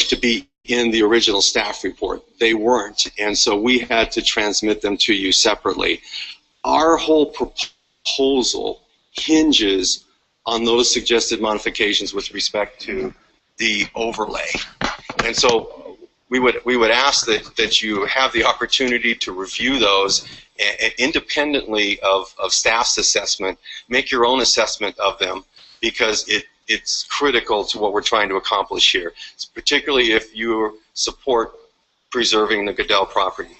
to be in the original staff report. They weren't, and so we had to transmit them to you separately. Our whole proposal hinges on those suggested modifications with respect to the overlay. And so we would ask that you have the opportunity to review those independently of staff's assessment. Make your own assessment of them, because it's critical to what we're trying to accomplish here, particularly if you support preserving the Goodell property.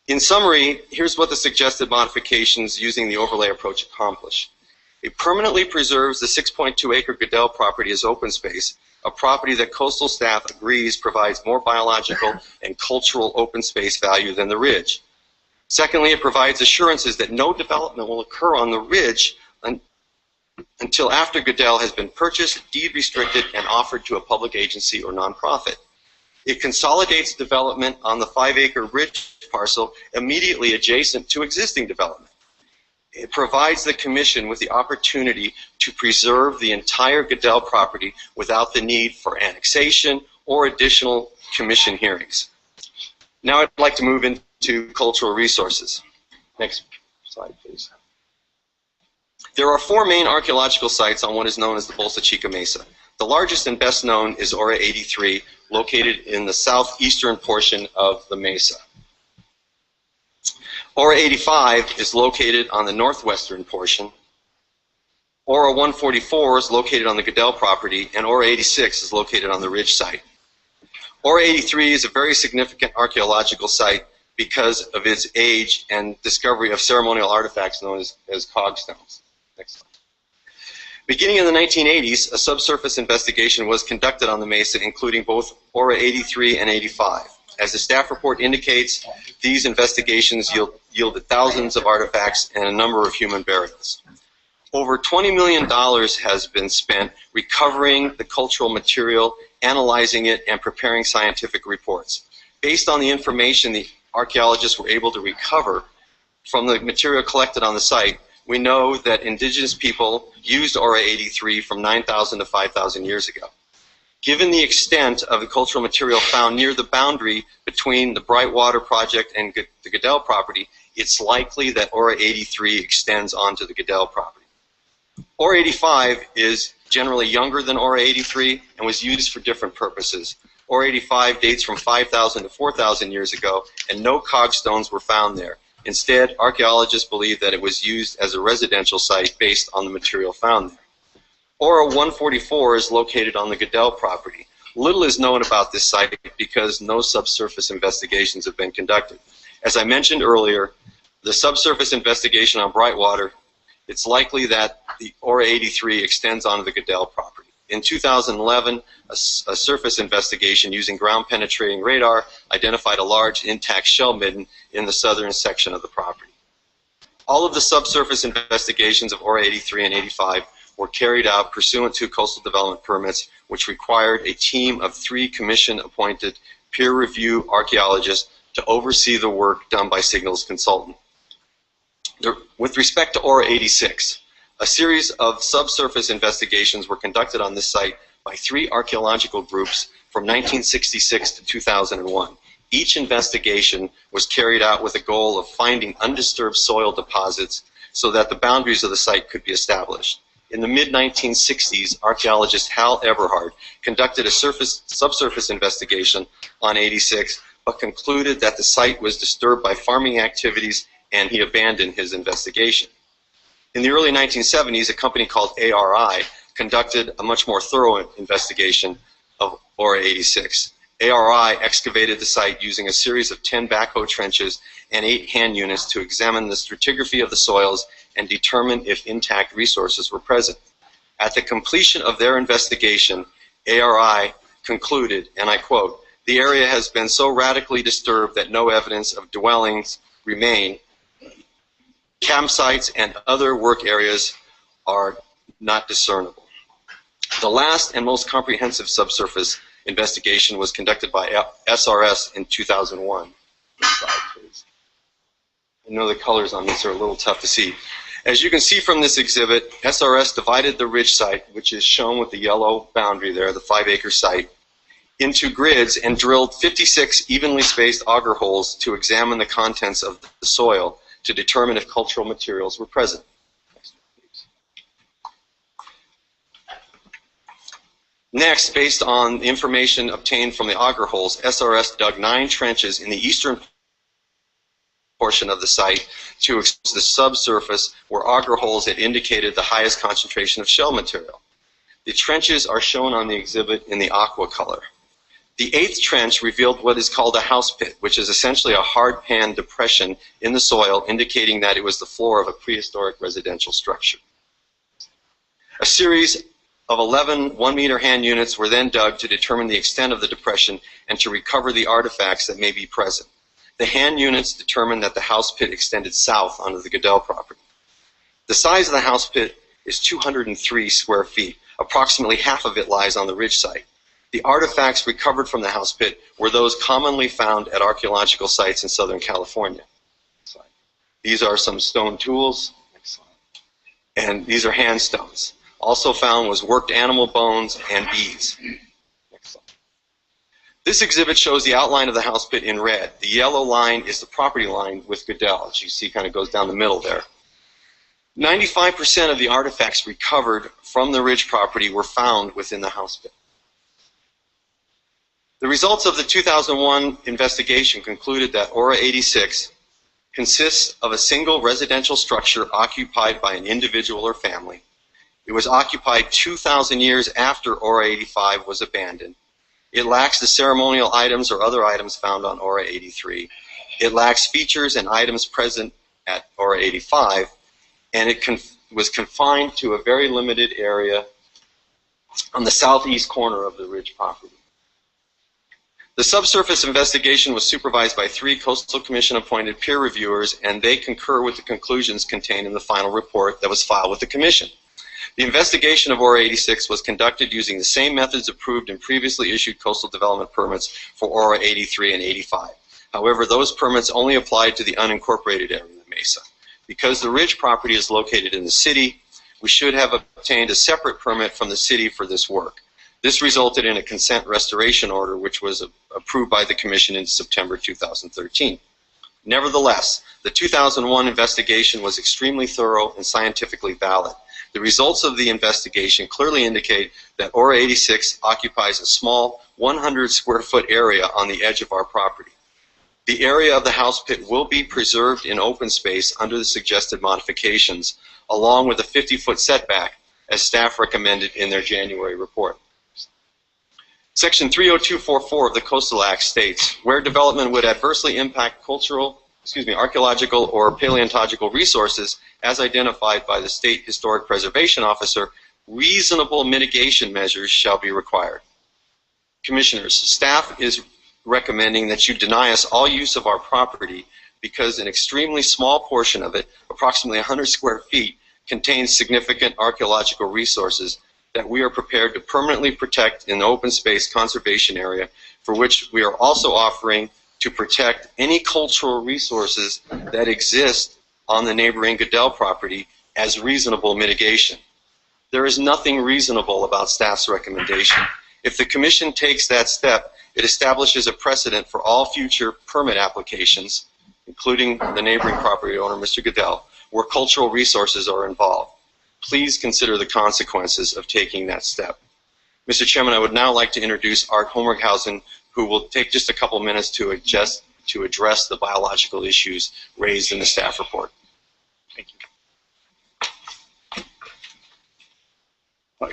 In summary, here's what the suggested modifications using the overlay approach accomplish. It permanently preserves the 6.2-acre Goodell property as open space, a property that coastal staff agrees provides more biological and cultural open space value than the ridge. Secondly, it provides assurances that no development will occur on the ridge until after Goodell has been purchased, deed restricted, and offered to a public agency or nonprofit. It consolidates development on the 5-acre ridge parcel immediately adjacent to existing development. It provides the Commission with the opportunity to preserve the entire Goodell property without the need for annexation or additional Commission hearings. Now I'd like to move into cultural resources. Next slide, please. There are 4 main archaeological sites on what is known as the Bolsa Chica Mesa. The largest and best known is Ora 83, located in the southeastern portion of the mesa. Ora 85 is located on the northwestern portion. Ora 144 is located on the Goodell property, and Ora 86 is located on the ridge site. Ora 83 is a very significant archaeological site because of its age and discovery of ceremonial artifacts known as cogstones. Next slide. Beginning in the 1980s, a subsurface investigation was conducted on the mesa, including both Ora 83 and 85. As the staff report indicates, these investigations yielded thousands of artifacts and a number of human burials. Over $20 million has been spent recovering the cultural material, analyzing it, and preparing scientific reports. Based on the information the archaeologists were able to recover from the material collected on the site, we know that indigenous people used Ora 83 from 9,000 to 5,000 years ago. Given the extent of the cultural material found near the boundary between the Brightwater project and the Goodell property, it's likely that Ora 83 extends onto the Goodell property. Ora 85 is generally younger than Ora 83 and was used for different purposes. Ora 85 dates from 5,000 to 4,000 years ago, and no cogstones were found there. Instead, archaeologists believe that it was used as a residential site based on the material found there. Ora 144 is located on the Goodell property. Little is known about this site because no subsurface investigations have been conducted. As I mentioned earlier, the subsurface investigation on Brightwater, it's likely that the Ora 83 extends onto the Goodell property. In 2011, a surface investigation using ground-penetrating radar identified a large intact shell midden in the southern section of the property. All of the subsurface investigations of Ora 83 and 85 were carried out pursuant to coastal development permits, which required a team of 3 commission-appointed peer review archaeologists to oversee the work done by Signals Consultant. With respect to Ora 86, a series of subsurface investigations were conducted on this site by 3 archaeological groups from 1966 to 2001. Each investigation was carried out with a goal of finding undisturbed soil deposits so that the boundaries of the site could be established. In the mid-1960s, archaeologist Hal Eberhard conducted a subsurface investigation on 86, but concluded that the site was disturbed by farming activities, and he abandoned his investigation. In the early 1970s, a company called ARI conducted a much more thorough investigation of Ora 86. ARI excavated the site using a series of 10 backhoe trenches and 8 hand units to examine the stratigraphy of the soils and determine if intact resources were present. At the completion of their investigation, ARI concluded, and I quote, "The area has been so radically disturbed that no evidence of dwellings remain. Campsites and other work areas are not discernible." The last and most comprehensive subsurface investigation was conducted by SRS in 2001. Next slide, please. I know the colors on this are a little tough to see. As you can see from this exhibit, SRS divided the ridge site, which is shown with the yellow boundary there, the 5-acre site, into grids and drilled 56 evenly spaced auger holes to examine the contents of the soil to determine if cultural materials were present. Next, based on the information obtained from the auger holes, SRS dug 9 trenches in the eastern portion of the site to expose the subsurface where auger holes had indicated the highest concentration of shell material. The trenches are shown on the exhibit in the aqua color. The 8th trench revealed what is called a house pit, which is essentially a hard pan depression in the soil, indicating that it was the floor of a prehistoric residential structure. A series of 11 1-meter hand units were then dug to determine the extent of the depression and to recover the artifacts that may be present. The hand units determined that the house pit extended south onto the Goodell property. The size of the house pit is 203 square feet. Approximately half of it lies on the ridge site. The artifacts recovered from the house pit were those commonly found at archaeological sites in Southern California. These are some stone tools, and these are hand stones. Also found was worked animal bones and beads. This exhibit shows the outline of the house pit in red. The yellow line is the property line with Goodell, as you see, kind of goes down the middle there. 95% of the artifacts recovered from the ridge property were found within the house pit. The results of the 2001 investigation concluded that Aura 86 consists of a single residential structure occupied by an individual or family. It was occupied 2,000 years after Aura 85 was abandoned. It lacks the ceremonial items or other items found on Aura 83. It lacks features and items present at Aura 85, and it was confined to a very limited area on the southeast corner of the ridge property. The subsurface investigation was supervised by 3 Coastal Commission appointed peer reviewers, and they concur with the conclusions contained in the final report that was filed with the Commission. The investigation of Aura 86 was conducted using the same methods approved in previously issued coastal development permits for Aura 83 and 85. However, those permits only applied to the unincorporated area of the mesa. Because the ridge property is located in the city, we should have obtained a separate permit from the city for this work. This resulted in a consent restoration order, which was approved by the Commission in September 2013. Nevertheless, the 2001 investigation was extremely thorough and scientifically valid. The results of the investigation clearly indicate that Aura 86 occupies a small 100 square foot area on the edge of our property. The area of the house pit will be preserved in open space under the suggested modifications, along with a 50-foot setback, as staff recommended in their January report. Section 30244 of the Coastal Act states, where development would adversely impact archaeological or paleontological resources as identified by the State Historic Preservation Officer, reasonable mitigation measures shall be required. Commissioners, staff is recommending that you deny us all use of our property because an extremely small portion of it, approximately 100 square feet, contains significant archaeological resources that we are prepared to permanently protect in the open space conservation area, for which we are also offering to protect any cultural resources that exist on the neighboring Goodell property as reasonable mitigation. There is nothing reasonable about staff's recommendation. If the Commission takes that step, it establishes a precedent for all future permit applications, including the neighboring property owner, Mr. Goodell, where cultural resources are involved. Please consider the consequences of taking that step. Mr. Chairman, I would now like to introduce Art Homerghausen, who will take just a couple minutes to address the biological issues raised in the staff report. Thank you.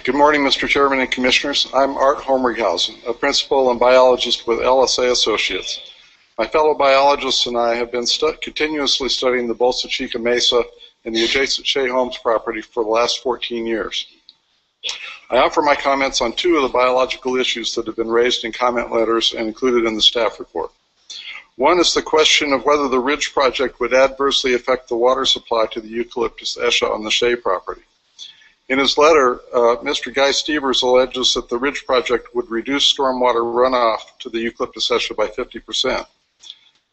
Good morning, Mr. Chairman and Commissioners. I'm Art Homerghausen, a principal and biologist with LSA Associates. My fellow biologists and I have been continuously studying the Bolsa Chica Mesa and the adjacent Shea Homes property for the last 14 years. I offer my comments on 2 of the biological issues that have been raised in comment letters and included in the staff report. One is the question of whether the Ridge project would adversely affect the water supply to the Eucalyptus escha on the Shea property. In his letter, Mr. Guy Stevers alleges that the Ridge project would reduce stormwater runoff to the Eucalyptus escha by 50%.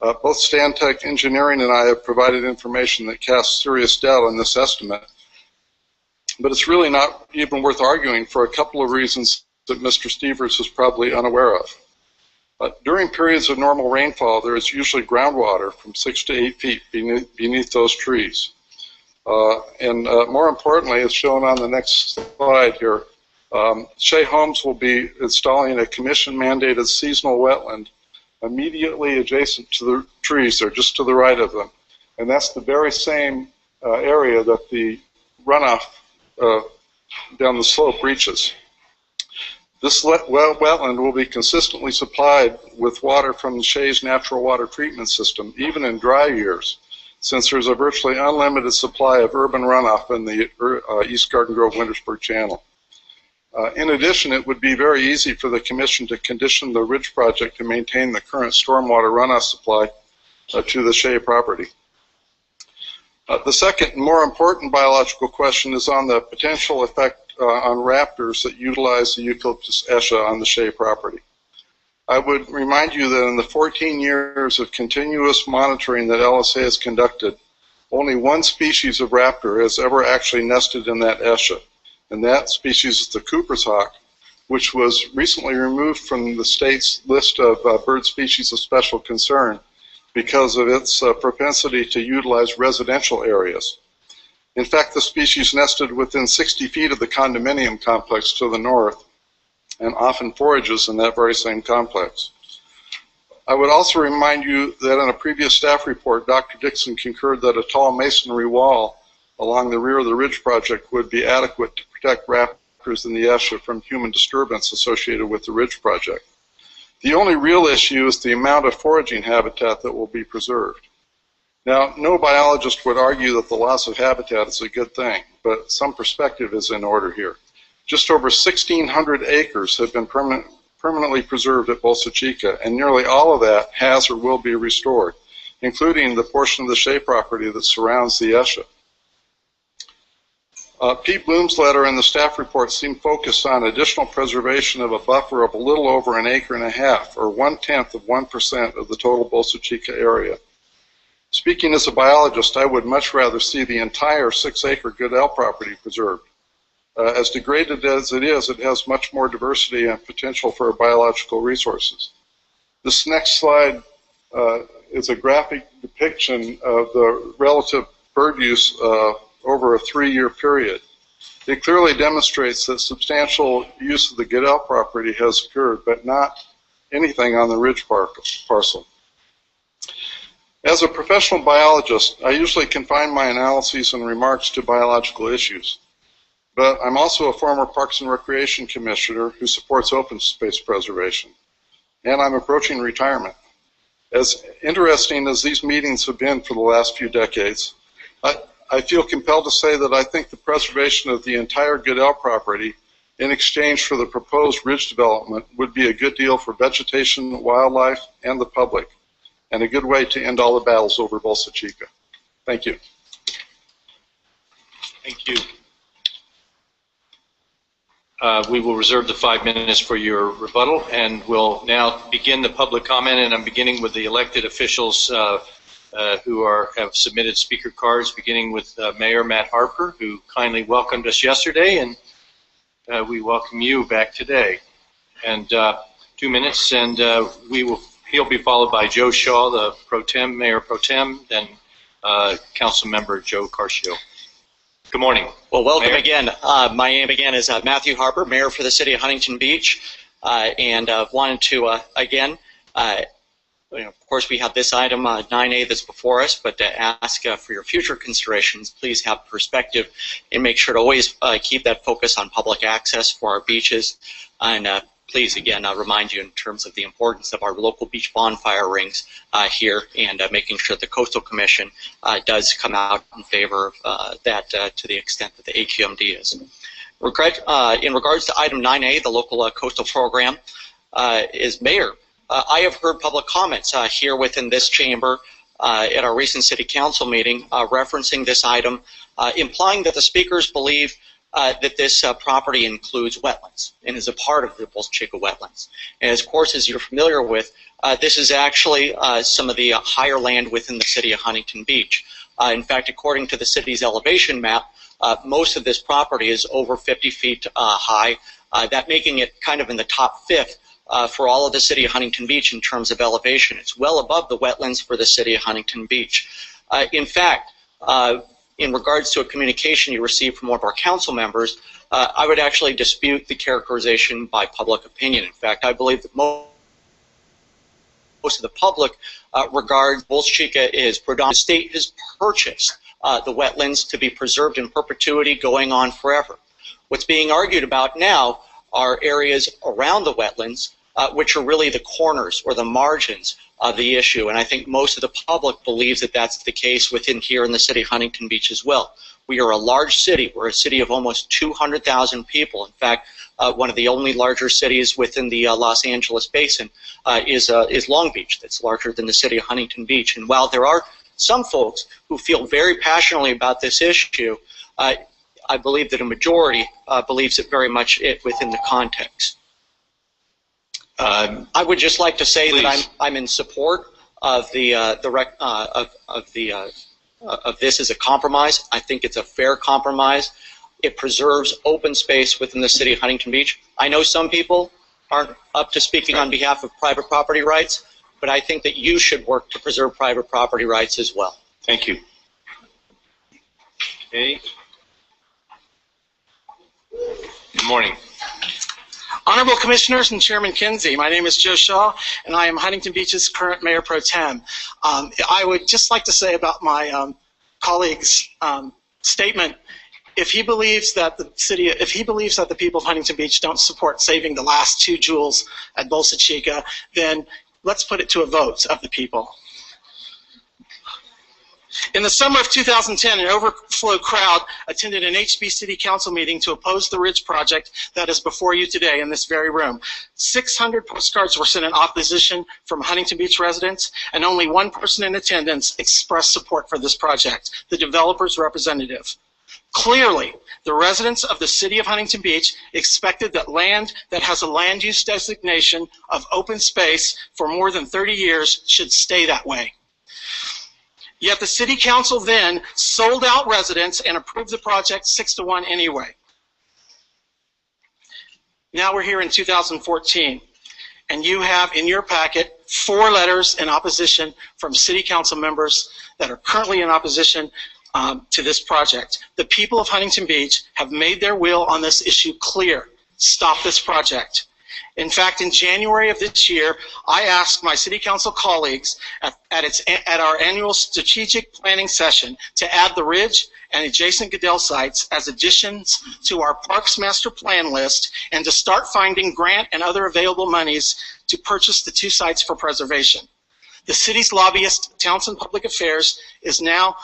Both Stantec Engineering and I have provided information that casts serious doubt on this estimate, but it's really not even worth arguing for a couple of reasons that Mr. Stevers is probably unaware of. During periods of normal rainfall, there is usually groundwater from 6 to 8 feet beneath those trees. More importantly, as shown on the next slide here, Shea Homes will be installing a commission-mandated seasonal wetland immediately adjacent to the trees. They're just to the right of them. And that's the very same area that the runoff down the slope reaches. This wetland will be consistently supplied with water from the Shea's natural water treatment system, even in dry years, since there's a virtually unlimited supply of urban runoff in the East Garden Grove-Wintersburg Channel. In addition, it would be very easy for the Commission to condition the Ridge project to maintain the current stormwater runoff supply to the Shea property. The second, more important biological question is on the potential effect on raptors that utilize the Eucalyptus escha on the Shea property. I would remind you that in the 14 years of continuous monitoring that LSA has conducted, only one species of raptor has ever actually nested in that escha, and that species is the Cooper's hawk, which was recently removed from the state's list of bird species of special concern because of its propensity to utilize residential areas. In fact, the species nested within 60 feet of the condominium complex to the north and often forages in that very same complex. I would also remind you that in a previous staff report, Dr. Dixon concurred that a tall masonry wall along the rear of the Ridge project would be adequate to protect raptors in the escha from human disturbance associated with the Ridge project. The only real issue is the amount of foraging habitat that will be preserved. Now, no biologist would argue that the loss of habitat is a good thing, but some perspective is in order here. Just over 1,600 acres have been permanently preserved at Bolsa Chica, and nearly all of that has or will be restored, including the portion of the Shea property that surrounds the escha. Pete Bloom's letter and the staff report seem focused on additional preservation of a buffer of a little over 1.5 acres, or 0.1% of the total Bolsa Chica area. Speaking as a biologist, I would much rather see the entire 6-acre Goodell property preserved. As degraded as it is, it has much more diversity and potential for biological resources. This next slide is a graphic depiction of the relative bird use over a 3-year period. It clearly demonstrates that substantial use of the Goodell property has occurred, but not anything on the Ridge parcel. As a professional biologist, I usually confine my analyses and remarks to biological issues. But I'm also a former Parks and Recreation Commissioner who supports open space preservation. And I'm approaching retirement. As interesting as these meetings have been for the last few decades, I feel compelled to say that I think the preservation of the entire Goodell property in exchange for the proposed Ridge development would be a good deal for vegetation, wildlife, and the public, and a good way to end all the battles over Bolsa Chica. Thank you. Thank you. We will reserve the 5 minutes for your rebuttal, and we'll now begin the public comment, and I'm beginning with the elected officials who have submitted speaker cards, beginning with Mayor Matt Harper, who kindly welcomed us yesterday, and we welcome you back today. And 2 minutes, and he'll be followed by Joe Shaw, the Mayor Pro Tem, then Council Member Joe Carcio. Good morning. Well, welcome Mayor. again. My name again is Matthew Harper, Mayor for the City of Huntington Beach, and wanted to again, of course, we have this item 9A that's before us, but to ask for your future considerations, please have perspective and make sure to always keep that focus on public access for our beaches, and please again remind you in terms of the importance of our local beach bonfire rings here, and making sure the Coastal Commission does come out in favor of that to the extent that the AQMD is. In regards to item 9A, the local coastal program, is Mayor. I have heard public comments here within this chamber at our recent City Council meeting referencing this item, implying that the speakers believe that this property includes wetlands and is a part of the Bolsa Chica wetlands. And of course, as you're familiar with, this is actually some of the higher land within the city of Huntington Beach. In fact, according to the city's elevation map, most of this property is over 50 feet high, that making it kind of in the top fifth for all of the city of Huntington Beach in terms of elevation. It's well above the wetlands for the city of Huntington Beach. In fact, in regards to a communication you received from one of our council members, I would actually dispute the characterization by public opinion. In fact, I believe that most of the public regards Bolsa Chica is predominant. The state has purchased the wetlands to be preserved in perpetuity going on forever. What's being argued about now are areas around the wetlands, which are really the corners or the margins of the issue. And I think most of the public believes that that's the case within here in the city of Huntington Beach as well. We are a large city. We're a city of almost 200,000 people. In fact, one of the only larger cities within the Los Angeles basin is Long Beach, that's larger than the city of Huntington Beach. And while there are some folks who feel very passionately about this issue, I believe that a majority believes it very much within the context. I would just like to say that I'm in support of of this as a compromise. I think it's a fair compromise. It preserves open space within the city of Huntington Beach. I know some people aren't up to speaking on behalf of private property rights, but I think that you should work to preserve private property rights as well. Thank you. Okay. Good morning. Honorable Commissioners and Chairman Kinsey, my name is Joe Shaw, and I am Huntington Beach's current Mayor Pro Tem. I would just like to say about my colleague's statement, if he believes that the people of Huntington Beach don't support saving the last 2 jewels at Bolsa Chica, then let's put it to a vote of the people. In the summer of 2010, an overflow crowd attended an HB City Council meeting to oppose the Ridge project that is before you today in this very room. 600 postcards were sent in opposition from Huntington Beach residents, and only one person in attendance expressed support for this project, the developer's representative. Clearly, the residents of the city of Huntington Beach expected that land that has a land use designation of open space for more than 30 years should stay that way. Yet the city council then sold out residents and approved the project 6-1 anyway. Now we're here in 2014, and you have in your packet 4 letters in opposition from city council members that are currently in opposition to this project. The people of Huntington Beach have made their will on this issue clear. Stop this project. In fact, in January of this year, I asked my city council colleagues at our annual strategic planning session to add the Ridge and adjacent Goodell sites as additions to our Parks Master Plan list and to start finding grant and other available monies to purchase the 2 sites for preservation. The city's lobbyist, Townsend Public Affairs, is now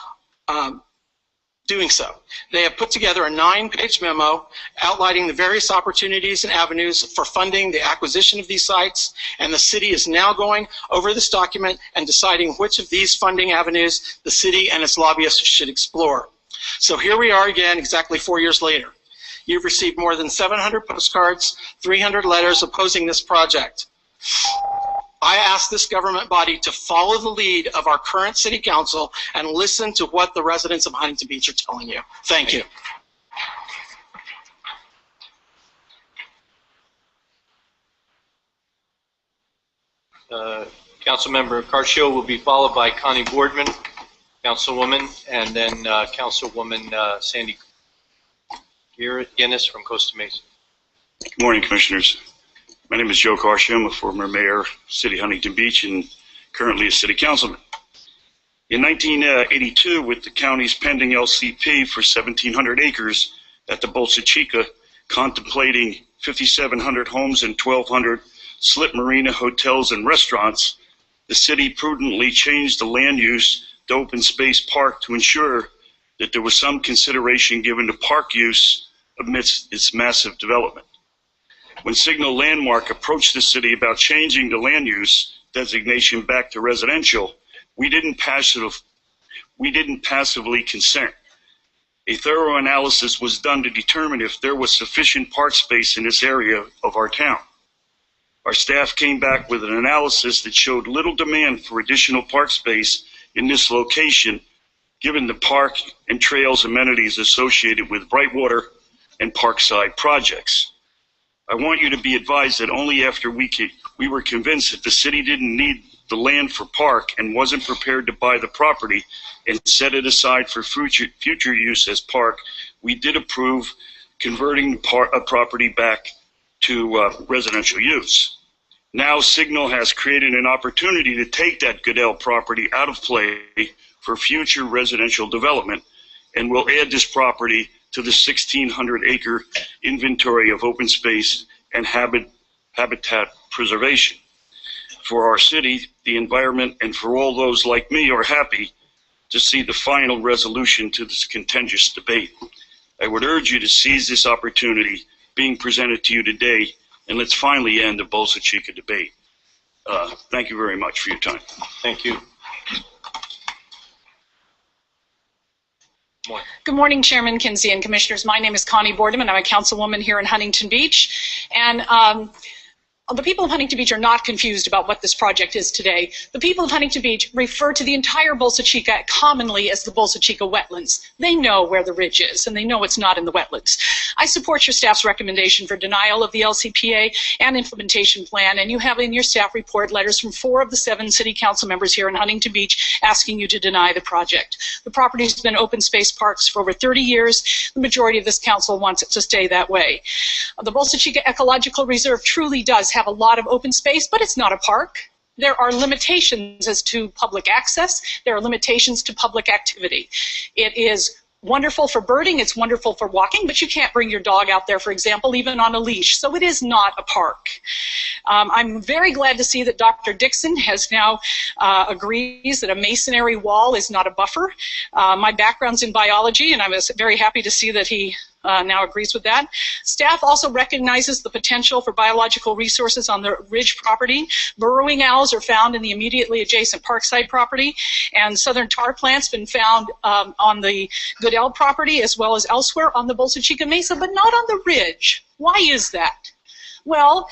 doing so. They have put together a 9-page memo outlining the various opportunities and avenues for funding the acquisition of these sites, and the city is now going over this document and deciding which of these funding avenues the city and its lobbyists should explore. So here we are again, exactly 4 years later. You've received more than 700 postcards, 300 letters opposing this project. I ask this government body to follow the lead of our current city council and listen to what the residents of Huntington Beach are telling you. Thank you. Councilmember Carcio will be followed by Connie Boardman, Councilwoman, and then Councilwoman Sandy Guinness from Costa Mesa. Good morning, Commissioners. My name is Joe Carcio. I'm a former mayor of City Huntington Beach and currently a city councilman. In 1982, with the county's pending LCP for 1,700 acres at the Bolsa Chica, contemplating 5,700 homes and 1,200 slip marina hotels and restaurants, the city prudently changed the land use to open space park to ensure that there was some consideration given to park use amidst its massive development. When Signal Landmark approached the city about changing the land use designation back to residential, we didn't passively consent. A thorough analysis was done to determine if there was sufficient park space in this area of our town. Our staff came back with an analysis that showed little demand for additional park space in this location, given the park and trails amenities associated with Brightwater and Parkside projects. I want you to be advised that only after we were convinced that the city didn't need the land for park and wasn't prepared to buy the property and set it aside for future use as park, we did approve converting a property back to residential use. Now Signal has created an opportunity to take that Goodell property out of play for future residential development, and will add this property to the 1,600-acre inventory of open space and habitat preservation. For our city, the environment, and for all those like me are happy to see the final resolution to this contentious debate. I would urge you to seize this opportunity being presented to you today, and let's finally end the Bolsa Chica debate. Thank you very much for your time. Thank you. Good morning, Chairman Kinsey and Commissioners. My name is Connie Boardman. I'm a councilwoman here in Huntington Beach. And the people of Huntington Beach are not confused about what this project is today. The people of Huntington Beach refer to the entire Bolsa Chica commonly as the Bolsa Chica wetlands. They know where the ridge is, and they know it's not in the wetlands. I support your staff's recommendation for denial of the LCPA and implementation plan, and you have in your staff report letters from 4 of the 7 city council members here in Huntington Beach asking you to deny the project. The property has been open space parks for over 30 years. The majority of this council wants it to stay that way. The Bolsa Chica Ecological Reserve truly does have a lot of open space, but it's not a park. There are limitations as to public access. There are limitations to public activity. It is wonderful for birding, it's wonderful for walking, but you can't bring your dog out there, for example, even on a leash. So it is not a park. I'm very glad to see that Dr. Dixon has now agrees that a masonry wall is not a buffer. My background's in biology, and I was very happy to see that he now agrees with that. Staff also recognizes the potential for biological resources on the ridge property. Burrowing owls are found in the immediately adjacent Parkside property, and southern tar plants been found on the Goodell property as well as elsewhere on the Bolsa Chica Mesa, but not on the ridge. Why is that? Well,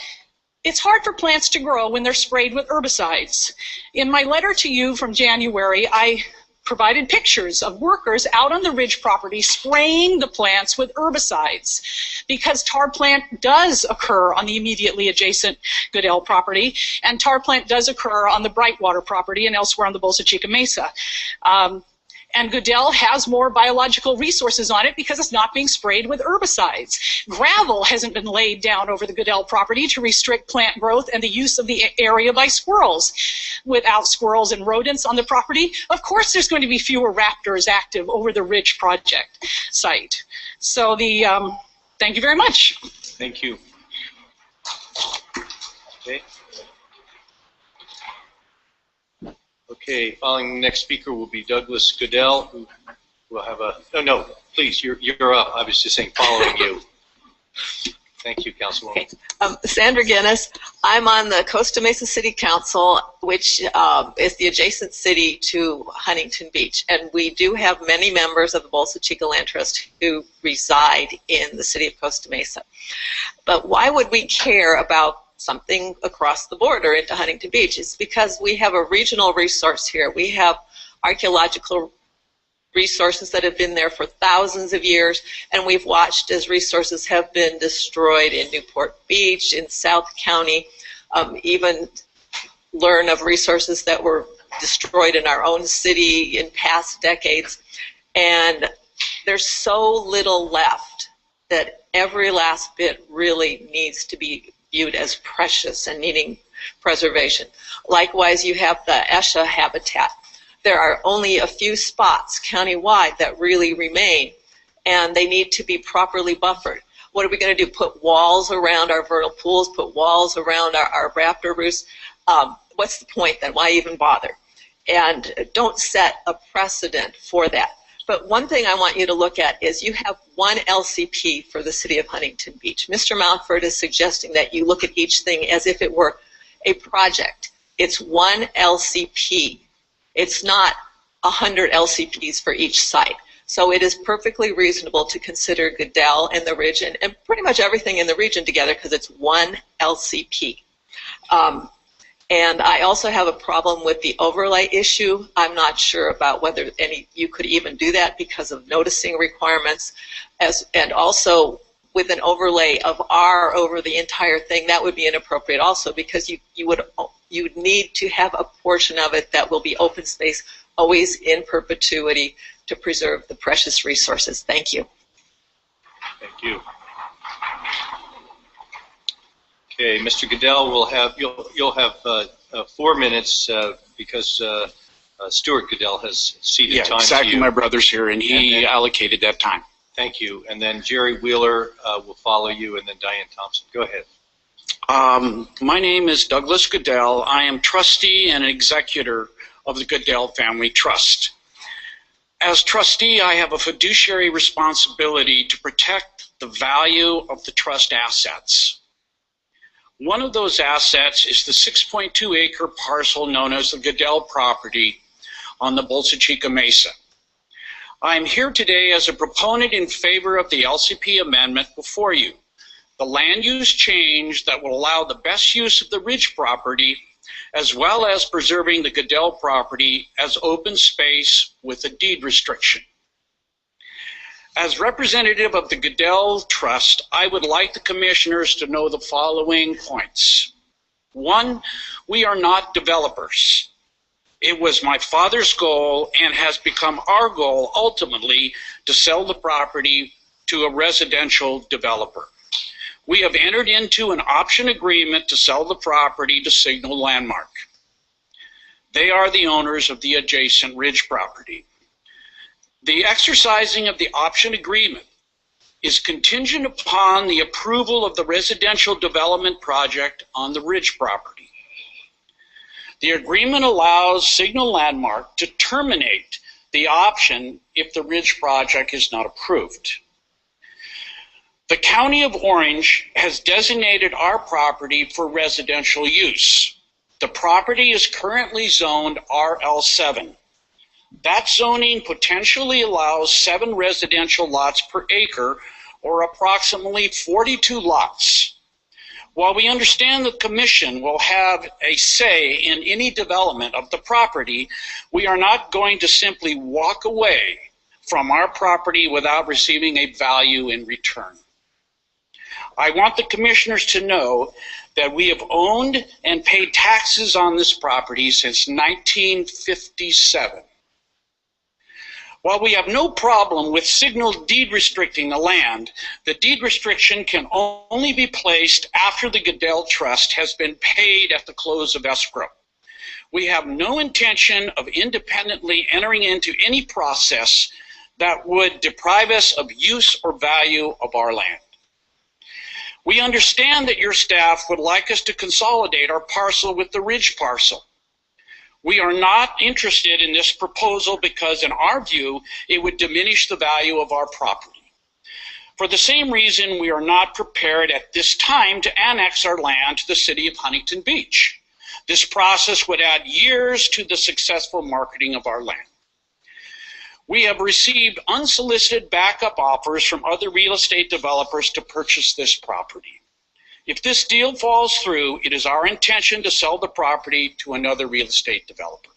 it's hard for plants to grow when they're sprayed with herbicides. In my letter to you from January, I provided pictures of workers out on the ridge property spraying the plants with herbicides, because tar plant does occur on the immediately adjacent Goodell property, and tar plant does occur on the Brightwater property and elsewhere on the Bolsa Chica Mesa. And Goodell has more biological resources on it because it's not being sprayed with herbicides. Gravel hasn't been laid down over the Goodell property to restrict plant growth and the use of the area by squirrels. Without squirrels and rodents on the property, of course there's going to be fewer raptors active over the Ridge project site. So thank you very much. Thank you. Okay. Okay, following the next speaker will be Douglas Goodell, who will have a, no, please, you're up. I was just saying following you. Thank you, Councilwoman. Okay. Sandra Guinness. I'm on the Costa Mesa City Council, which is the adjacent city to Huntington Beach. And we do have many members of the Bolsa Chica Land Trust who reside in the city of Costa Mesa. But why would we care about something across the border into Huntington Beach? It's because we have a regional resource here. We have archaeological resources that have been there for thousands of years, and we've watched as resources have been destroyed in Newport Beach, in South County, even learn of resources that were destroyed in our own city in past decades. And there's so little left that every last bit really needs to be viewed as precious and needing preservation. Likewise, you have the Esha habitat. There are only a few spots countywide that really remain, and they need to be properly buffered. What are we going to do? Put walls around our vernal pools, put walls around our raptor roosts? What's the point then? Why even bother? And don't set a precedent for that. But one thing I want you to look at is you have one LCP for the city of Huntington Beach. Mr. Mountford is suggesting that you look at each thing as if it were a project. It's one LCP. It's not 100 LCPs for each site. So it is perfectly reasonable to consider Goodell and the Ridge and pretty much everything in the region together because it's one LCP. And I also have a problem with the overlay issue. I'm not sure about whether you could even do that because of noticing requirements. And also with an overlay of R over the entire thing, that would be inappropriate also, because you would need to have a portion of it that will be open space always in perpetuity to preserve the precious resources. Thank you. Thank you. Okay, Mr. Goodell, you'll have 4 minutes because Stuart Goodell has ceded time to exactly. you. My brother's here, and he allocated that time. Thank you. And then Jerry Wheeler will follow you, and then Diane Thompson. Go ahead. My name is Douglas Goodell. I am trustee and executor of the Goodell Family Trust. As trustee, I have a fiduciary responsibility to protect the value of the trust assets. One of those assets is the 6.2-acre parcel known as the Goodell property on the Bolsa Chica Mesa. I am here today as a proponent in favor of the LCP amendment before you, the land use change that will allow the best use of the Ridge property, as well as preserving the Goodell property as open space with a deed restriction. As representative of the Goodell Trust, I would like the commissioners to know the following points. 1, we are not developers. It was my father's goal and has become our goal ultimately to sell the property to a residential developer. We have entered into an option agreement to sell the property to Signal Landmark. They are the owners of the adjacent Ridge property. The exercising of the option agreement is contingent upon the approval of the residential development project on the Ridge property. The agreement allows Signal Landmark to terminate the option if the Ridge project is not approved. The County of Orange has designated our property for residential use. The property is currently zoned RL7. That zoning potentially allows 7 residential lots per acre, or approximately 42 lots. While we understand the Commission will have a say in any development of the property, we are not going to simply walk away from our property without receiving a value in return. I want the Commissioners to know that we have owned and paid taxes on this property since 1957. While we have no problem with Signal deed restricting the land, the deed restriction can only be placed after the Goodell Trust has been paid at the close of escrow. We have no intention of independently entering into any process that would deprive us of use or value of our land. We understand that your staff would like us to consolidate our parcel with the Ridge parcel. We are not interested in this proposal because, in our view, it would diminish the value of our property. For the same reason, we are not prepared at this time to annex our land to the city of Huntington Beach. This process would add years to the successful marketing of our land. We have received unsolicited backup offers from other real estate developers to purchase this property. If this deal falls through, it is our intention to sell the property to another real estate developer.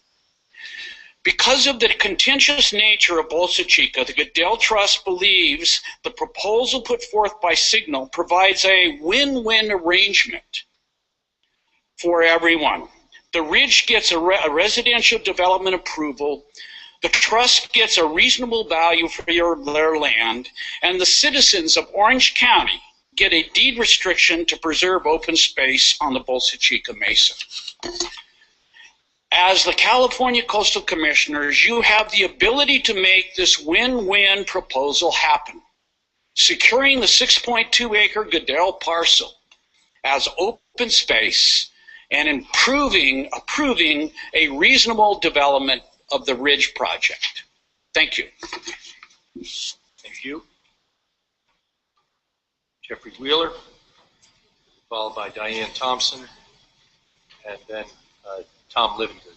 Because of the contentious nature of Bolsa Chica, the Goodell Trust believes the proposal put forth by Signal provides a win-win arrangement for everyone. The Ridge gets a residential development approval, the trust gets a reasonable value for their land, and the citizens of Orange County get a deed restriction to preserve open space on the Bolsa Chica Mesa. As the California Coastal Commissioners, you have the ability to make this win-win proposal happen, securing the 6.2-acre Goodell parcel as open space and approving a reasonable development of the Ridge project. Thank you. Thank you. Jeffrey Wheeler, followed by Diane Thompson, and then Tom Livingston.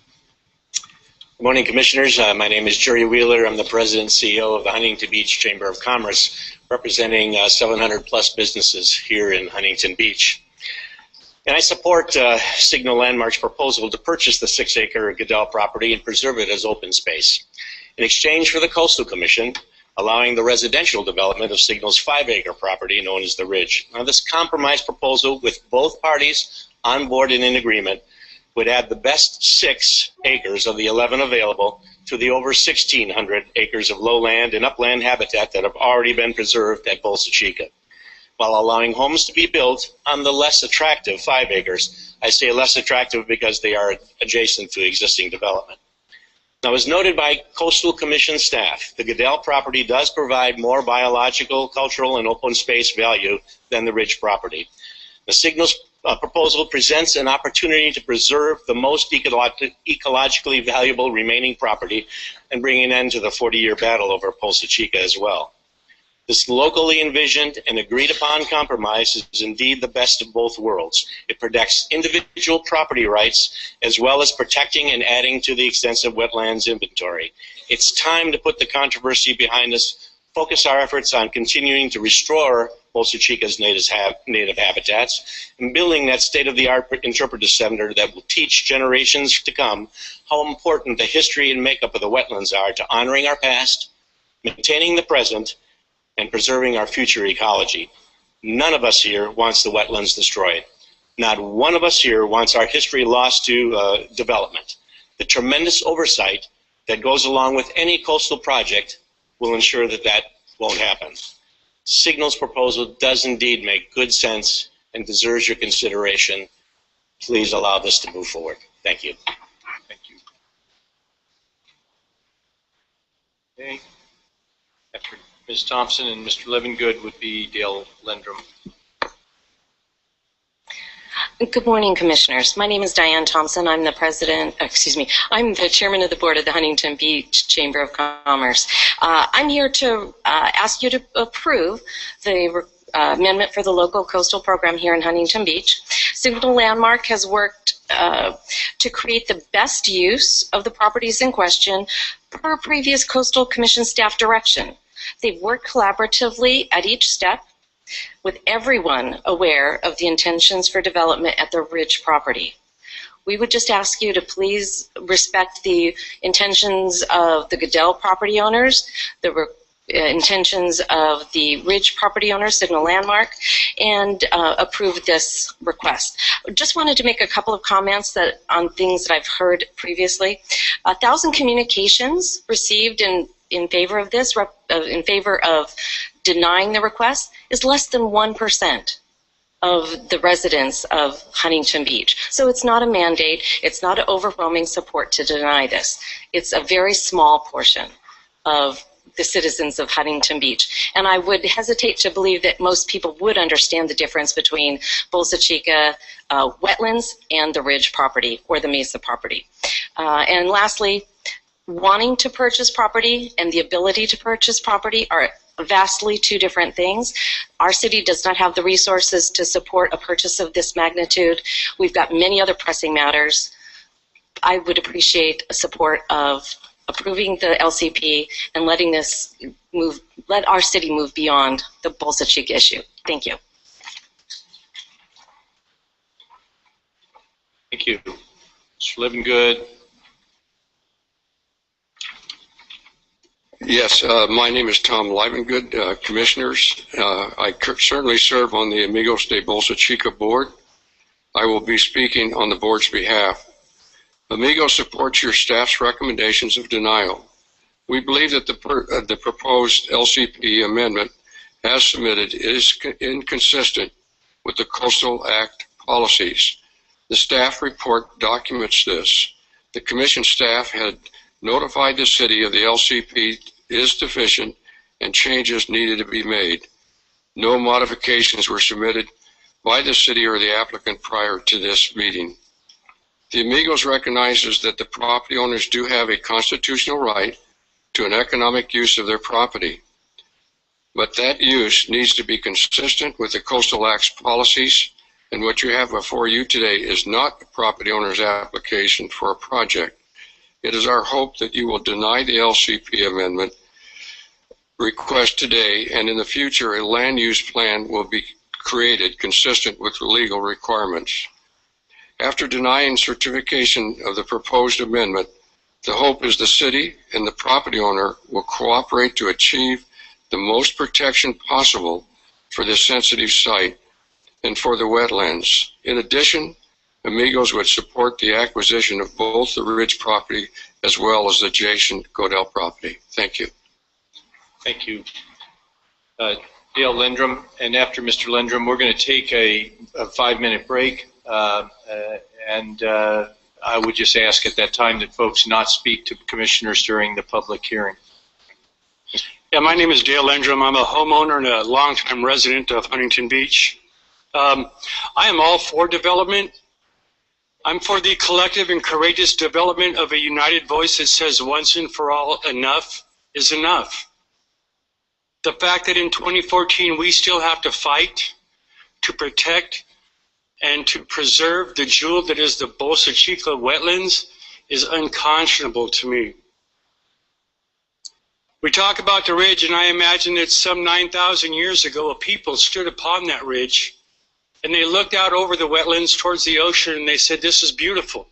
Good morning, Commissioners. My name is Jerry Wheeler. I'm the President and CEO of the Huntington Beach Chamber of Commerce, representing 700 plus businesses here in Huntington Beach. And I support Signal Landmark's proposal to purchase the 6-acre Goodell property and preserve it as open space. In exchange for the Coastal Commission, allowing the residential development of Signal's 5-acre property known as the Ridge. Now, this compromise proposal, with both parties on board and in agreement, would add the best 6 acres of the 11 available to the over 1,600 acres of lowland and upland habitat that have already been preserved at Bolsa Chica, while allowing homes to be built on the less attractive 5 acres. I say less attractive because they are adjacent to existing development. Now, as noted by Coastal Commission staff, the Goodell property does provide more biological, cultural, and open space value than the Ridge property. The Signal's proposal presents an opportunity to preserve the most ecologically valuable remaining property and bring an end to the 40-year battle over Bolsa Chica as well. This locally envisioned and agreed upon compromise is indeed the best of both worlds. It protects individual property rights as well as protecting and adding to the extensive wetlands inventory. It's time to put the controversy behind us, focus our efforts on continuing to restore Bolsa Chica's native habitats, and building that state-of-the-art interpretive center that will teach generations to come how important the history and makeup of the wetlands are to honoring our past, maintaining the present, and preserving our future ecology. None of us here wants the wetlands destroyed. Not one of us here wants our history lost to development. The tremendous oversight that goes along with any coastal project will ensure that that won't happen. Signal's proposal does indeed make good sense and deserves your consideration. Please allow this to move forward. Thank you. Thank you. Okay. After Ms. Thompson and Mr. Levengood would be Dale Lendrum. Good morning, Commissioners. My name is Diane Thompson. I'm the I'm the Chairman of the Board of the Huntington Beach Chamber of Commerce. I'm here to ask you to approve the amendment for the local coastal program here in Huntington Beach. Signal Landmark has worked to create the best use of the properties in question per previous Coastal Commission staff direction. They've worked collaboratively at each step, with everyone aware of the intentions for development at the Ridge property. We would just ask you to please respect the intentions of the Goodell property owners, the intentions of the Ridge property owners, Signal Landmark, and approve this request. Just wanted to make a couple of comments on things that I've heard previously. 1,000 communications received in favor of this, in favor of denying the request, is less than 1% of the residents of Huntington Beach. So it's not a mandate, it's not an overwhelming support to deny this. It's a very small portion of the citizens of Huntington Beach. And I would hesitate to believe that most people would understand the difference between Bolsa Chica wetlands and the Ridge property or the Mesa property. And lastly, wanting to purchase property and the ability to purchase property are vastly two different things. Our city does not have the resources to support a purchase of this magnitude. We've got many other pressing matters. I would appreciate a support of approving the LCP and letting this move, let our city move beyond the Bolsa Chica issue. Thank you. Thank you. Mr. Levengood. Yes, my name is Tom Livengood. Commissioners, I certainly serve on the Amigos de Bolsa Chica board. I will be speaking on the board's behalf. Amigos supports your staff's recommendations of denial. We believe that the proposed LCP amendment as submitted is inconsistent with the Coastal Act policies. The staff report documents this. The Commission staff had notified the city of the LCP is deficient and changes needed to be made. No modifications were submitted by the city or the applicant prior to this meeting. The Amigos recognizes that the property owners do have a constitutional right to an economic use of their property, but that use needs to be consistent with the Coastal Act's policies, and what you have before you today is not the property owner's application for a project. It is our hope that you will deny the LCP amendment request today, and in the future a land use plan will be created consistent with the legal requirements. After denying certification of the proposed amendment, the hope is the city and the property owner will cooperate to achieve the most protection possible for this sensitive site and for the wetlands. In addition, Amigos would support the acquisition of both the Ridge property as well as the adjacent Godell property. Thank you. Thank you. Dale Lindrum, and after Mr. Lindrum, we're going to take a 5-minute break, and I would just ask at that time that folks not speak to commissioners during the public hearing. Yeah, my name is Dale Lindrum. I'm a homeowner and a longtime resident of Huntington Beach. I am all for development. I'm for the collective and courageous development of a united voice that says once and for all, enough is enough. The fact that in 2014 we still have to fight to protect and to preserve the jewel that is the Bolsa Chica wetlands is unconscionable to me. We talk about the ridge, and I imagine that some 9,000 years ago a people stood upon that ridge and they looked out over the wetlands towards the ocean and they said, this is beautiful.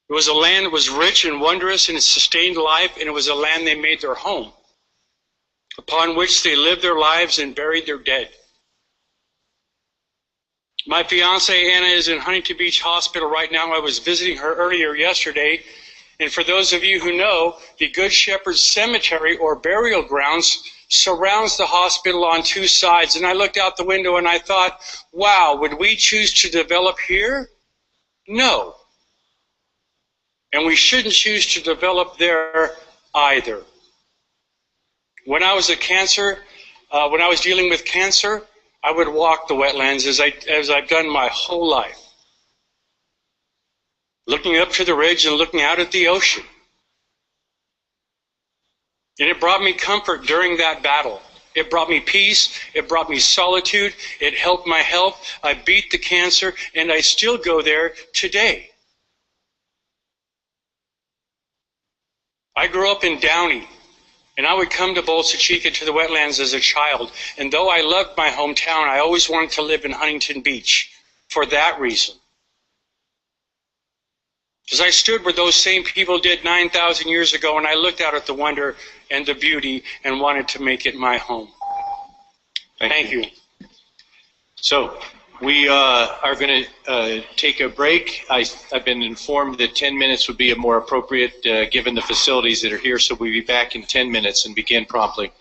It was a land that was rich and wondrous and it sustained life, and it was a land they made their home, upon which they lived their lives and buried their dead. My fiance Anna is in Huntington Beach Hospital right now. I was visiting her earlier yesterday, and for those of you who know, the Good Shepherd Cemetery or burial grounds surrounds the hospital on 2 sides. And I looked out the window and I thought, wow, would we choose to develop here? No. And we shouldn't choose to develop there either. When I was dealing with cancer, I would walk the wetlands as I've done my whole life, looking up to the ridge and looking out at the ocean. And it brought me comfort during that battle. It brought me peace. It brought me solitude. It helped my health. I beat the cancer, and I still go there today. I grew up in Downey, and I would come to Bolsa Chica to the wetlands as a child. And though I loved my hometown, I always wanted to live in Huntington Beach for that reason. Because I stood where those same people did 9,000 years ago, and I looked out at the wonder and the beauty and wanted to make it my home. Thank you. So we are going to take a break. I've been informed that 10 minutes would be more appropriate given the facilities that are here, so we'll be back in 10 minutes and begin promptly.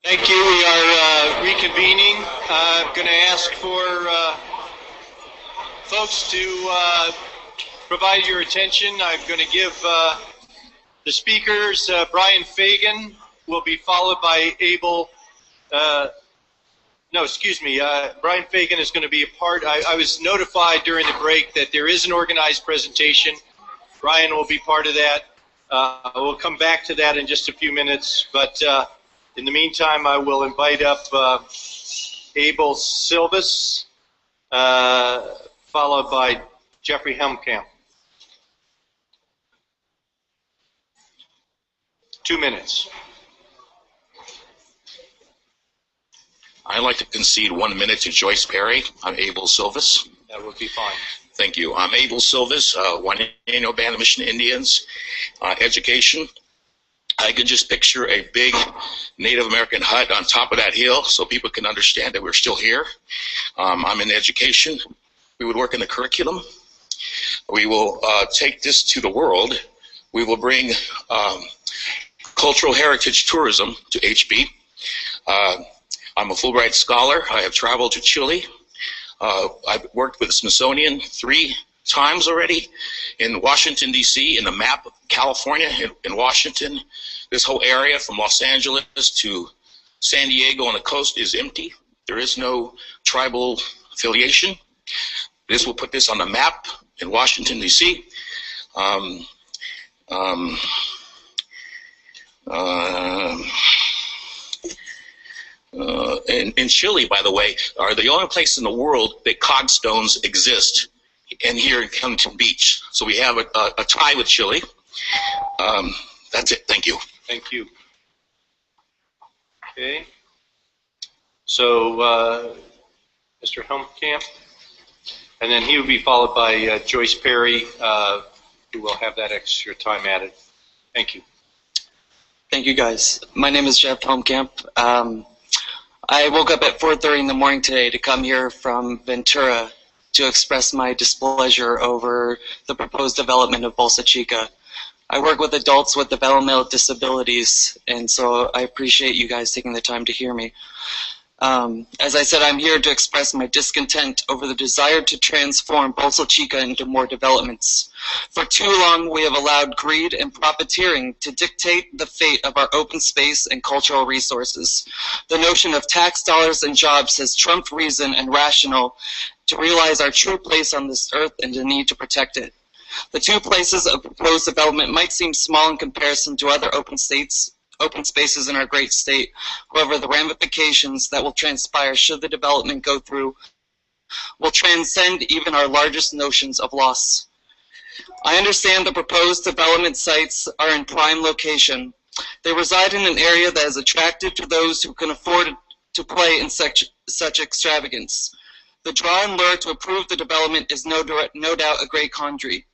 Thank you. We are reconvening. I'm going to ask for folks to provide your attention. I'm going to give the speakers, Brian Fagan will be followed by Abel. Brian Fagan is going to be a part. I was notified during the break that there is an organized presentation. Brian will be part of that. We'll come back to that in just a few minutes, but in the meantime, I will invite up Abel Silvis, followed by Jeffrey Helmkamp. 2 minutes. I'd like to concede 1 minute to Joyce Perry. I'm Abel Silvis. That would be fine. Thank you. I'm Abel Silvis, one annual band of Mission Indians, education. I can just picture a big Native American hut on top of that hill so people can understand that we're still here. I'm in education. We would work in the curriculum. We will take this to the world. We will bring cultural heritage tourism to HB. I'm a Fulbright scholar. I have traveled to Chile. I've worked with the Smithsonian 3 times already, in Washington, D.C., in the map of California, in Washington. This whole area from Los Angeles to San Diego on the coast is empty. There is no tribal affiliation. This will put this on the map in Washington, D.C. In Chile, by the way, are the only place in the world that cogstones exist, and here in Huntington Beach. So we have a tie with Chile. That's it. Thank you. Thank you. Okay. So, Mr. Helmkamp, and then he will be followed by Joyce Perry, who will have that extra time added. Thank you. Thank you, guys. My name is Jeff Helmkamp. I woke up at 4:30 in the morning today to come here from Ventura to express my displeasure over the proposed development of Bolsa Chica. I work with adults with developmental disabilities, and so I appreciate you guys taking the time to hear me. As I said, I'm here to express my discontent over the desire to transform Bolsa Chica into more developments. For too long, we have allowed greed and profiteering to dictate the fate of our open space and cultural resources. The notion of tax dollars and jobs has trumped reason and rationale to realize our true place on this earth and the need to protect it. The 2 places of proposed development might seem small in comparison to other open spaces in our great state. However, the ramifications that will transpire should the development go through will transcend even our largest notions of loss. I understand the proposed development sites are in prime location. They reside in an area that is attractive to those who can afford to play in such extravagance. The draw and lure to approve the development is no doubt a great quandary.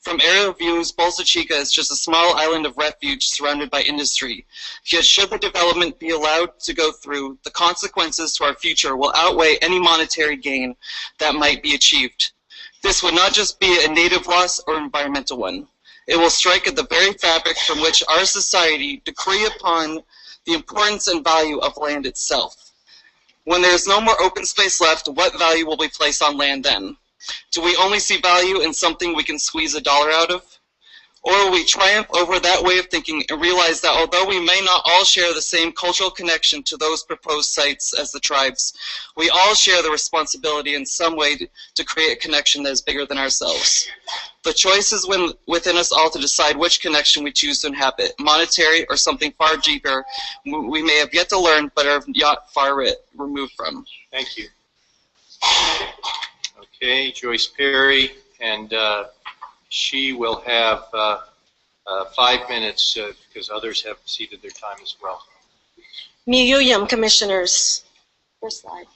From aerial views, Bolsa Chica is just a small island of refuge surrounded by industry. Yet should the development be allowed to go through, the consequences to our future will outweigh any monetary gain that might be achieved. This would not just be a native loss or environmental one. It will strike at the very fabric from which our society decree upon the importance and value of land itself. When there is no more open space left, what value will be placed on land then? Do we only see value in something we can squeeze a dollar out of? Or will we triumph over that way of thinking and realize that although we may not all share the same cultural connection to those proposed sites as the tribes, we all share the responsibility in some way to create a connection that is bigger than ourselves. The choice is within us all to decide which connection we choose to inhabit, monetary or something far deeper we may have yet to learn but are not far removed from. Thank you. Okay, Joyce Perry, and she will have 5 minutes because others have ceded their time as well. Miyuyam, Commissioners. First slide.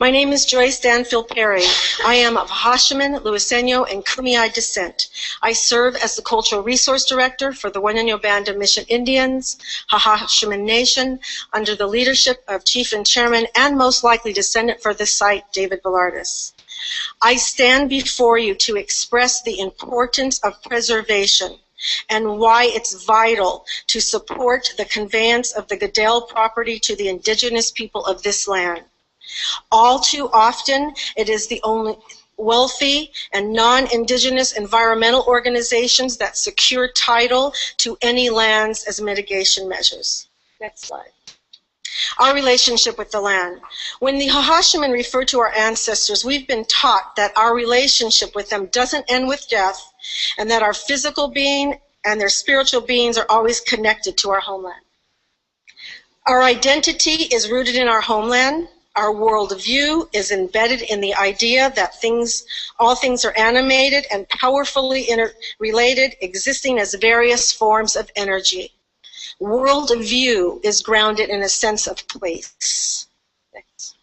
My name is Joyce Danfield Perry. I am of Hashiman, Luiseno, and Kumeyaay descent. I serve as the Cultural Resource Director for the Wenonyo Band of Mission Indians, Hashiman Nation, under the leadership of Chief and Chairman and most likely descendant for this site, David Velardis. I stand before you to express the importance of preservation. and why it's vital to support the conveyance of the Goodell property to the indigenous people of this land. All too often, it is the only wealthy and non-indigenous environmental organizations that secure title to any lands as mitigation measures. Next slide. Our relationship with the land. When the Hahashiman refer to our ancestors, we've been taught that our relationship with them doesn't end with death, and that our physical being and their spiritual beings are always connected to our homeland. Our identity is rooted in our homeland. Our worldview is embedded in the idea that all things are animated and powerfully interrelated, existing as various forms of energy. Worldview is grounded in a sense of place. Next.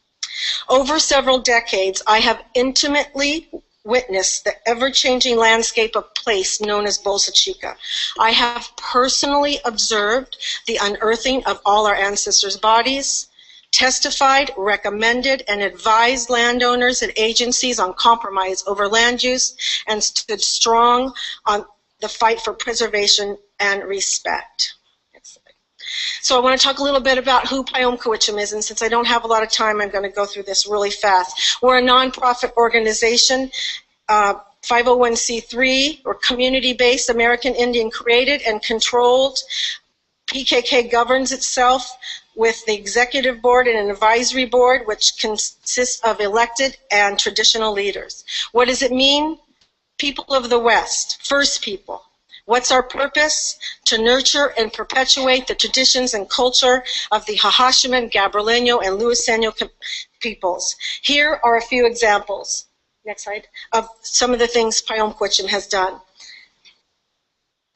Over several decades, I have intimately witnessed the ever-changing landscape of place known as Bolsa Chica. I have personally observed the unearthing of all our ancestors' bodies, testified, recommended, and advised landowners and agencies on compromise over land use, and stood strong on the fight for preservation and respect. So I want to talk a little bit about who Payom-Kawitcham is, and since I don't have a lot of time, I'm going to go through this really fast. We're a nonprofit organization, 501c3, or community-based, American Indian created and controlled. PKK governs itself with the executive board and an advisory board, which consists of elected and traditional leaders. What does it mean? People of the West, First People. What's our purpose? To nurture and perpetuate the traditions and culture of the Hahashiman, Gabrielino, and Luiseno peoples. Here are a few examples, next slide, of some of the things Payom-Kawitcham has done.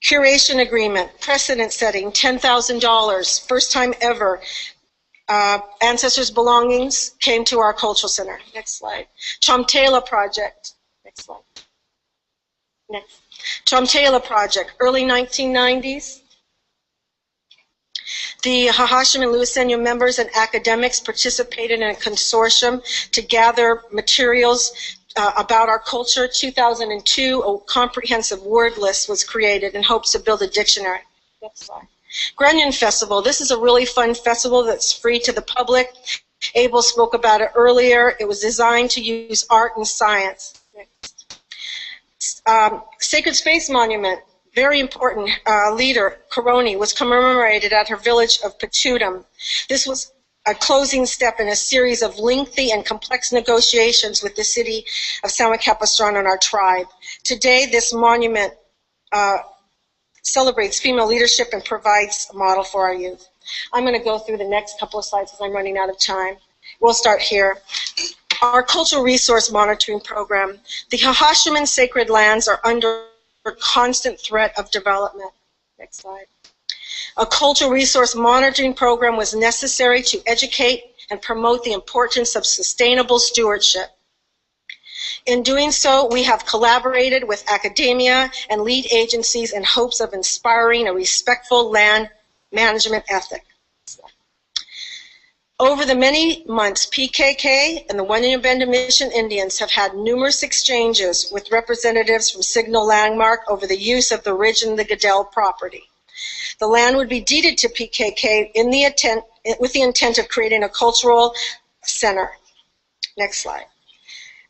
Curation agreement, precedent setting, $10,000, first time ever. Ancestors' belongings came to our cultural center. Next slide. Chomtela project. Next slide. Next. Chomtela project, early 1990s. The Hahashiman Luiseno members and academics participated in a consortium to gather materials about our culture. 2002, a comprehensive word list was created in hopes to build a dictionary. Next slide. Grunion Festival. This is a really fun festival that's free to the public. Abel spoke about it earlier. It was designed to use art and science. Next. Sacred Space Monument. Very important leader, Coroni, was commemorated at her village of Patutum. This was a closing step in a series of lengthy and complex negotiations with the city of San Juan Capistrano and our tribe. Today, this monument celebrates female leadership and provides a model for our youth. I'm going to go through the next couple of slides because I'm running out of time. We'll start here. Our cultural resource monitoring program. The Hahashiman sacred lands are under constant threat of development. Next slide. A cultural resource monitoring program was necessary to educate and promote the importance of sustainable stewardship. In doing so, we have collaborated with academia and lead agencies in hopes of inspiring a respectful land management ethic. Over the many months, PKK and the Wanyabenda Mission Indians have had numerous exchanges with representatives from Signal Landmark over the use of the ridge and the Goodell property. The land would be deeded to PKK with the intent of creating a cultural center. Next slide.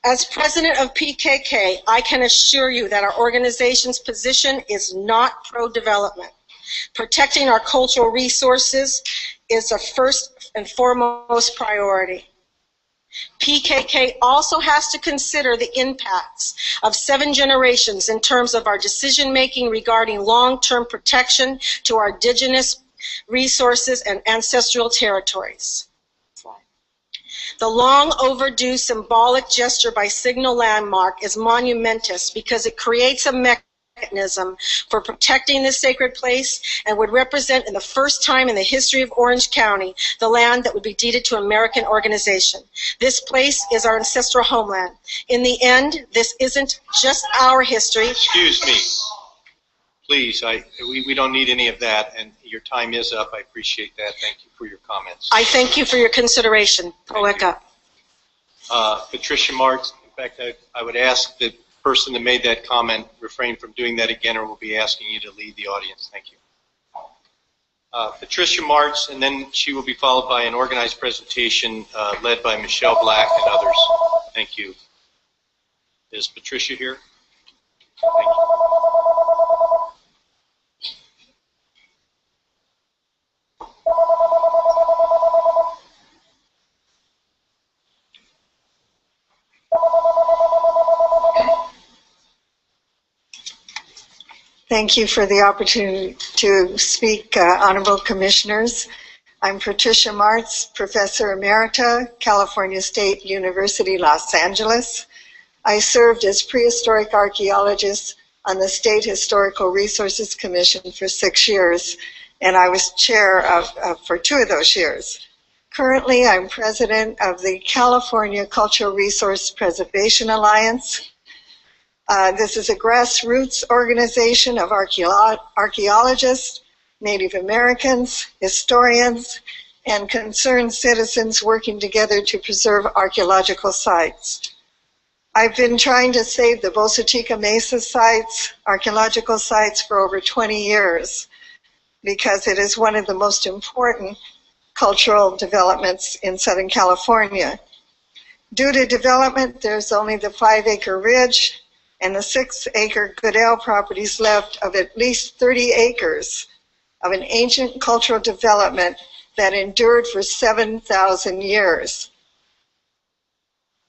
As president of PKK, I can assure you that our organization's position is not pro-development. Protecting our cultural resources is a first and foremost priority. PKK also has to consider the impacts of 7 generations in terms of our decision-making regarding long-term protection to our indigenous resources and ancestral territories. The long overdue symbolic gesture by Signal Landmark is monumentous because it creates a mechanism for protecting this sacred place and would represent, in the first time in the history of Orange County, the land that would be deeded to an American organization. This place is our ancestral homeland. In the end, this isn't just our history. Excuse me. Please, we don't need any of that, and your time is up. I appreciate that. Thank you for your comments. I thank you for your consideration. Poeka. Patricia Marks, in fact, I would ask that person that made that comment refrain from doing that again, or we'll be asking you to leave the audience. Thank you. Patricia Martz, and then she will be followed by an organized presentation led by Michelle Black and others. Thank you. Is Patricia here? Thank you. Thank you for the opportunity to speak, Honorable Commissioners. I'm Patricia Martz, Professor Emerita, California State University, Los Angeles. I served as prehistoric archaeologist on the State Historical Resources Commission for 6 years, and I was chair for 2 of those years. Currently, I'm president of the California Cultural Resource Preservation Alliance. This is a grassroots organization of archaeologists, Native Americans, historians, and concerned citizens working together to preserve archaeological sites. I've been trying to save the Bolsa Chica Mesa sites, archaeological sites, for over 20 years because it is one of the most important cultural developments in Southern California. Due to development, there's only the 5-acre ridge and the 6-acre Goodell properties left of at least 30 acres of an ancient cultural development that endured for 7,000 years.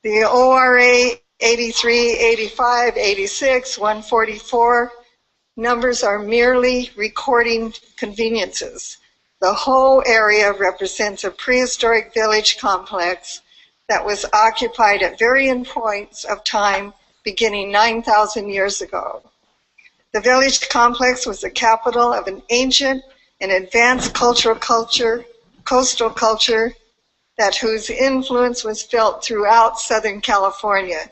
The ORA 83, 85, 86, 144 numbers are merely recording conveniences. The whole area represents a prehistoric village complex that was occupied at varying points of time beginning 9,000 years ago. The village complex was the capital of an ancient and advanced coastal culture whose influence was felt throughout Southern California.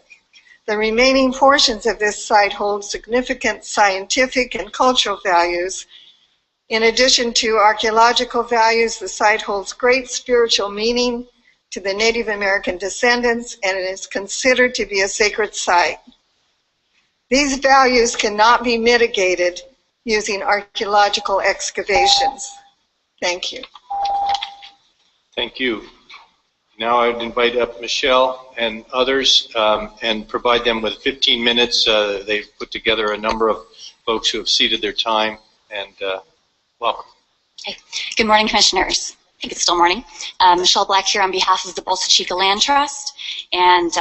The remaining portions of this site hold significant scientific and cultural values. In addition to archaeological values, the site holds great spiritual meaning to the Native American descendants, and it is considered to be a sacred site. These values cannot be mitigated using archaeological excavations. Thank you. Thank you. Now I would invite up Michelle and others and provide them with 15 minutes. They've put together a number of folks who have ceded their time, and welcome. Hey. Good morning, Commissioners. I think it's still morning. Michelle Black here on behalf of the Bolsa Chica Land Trust. And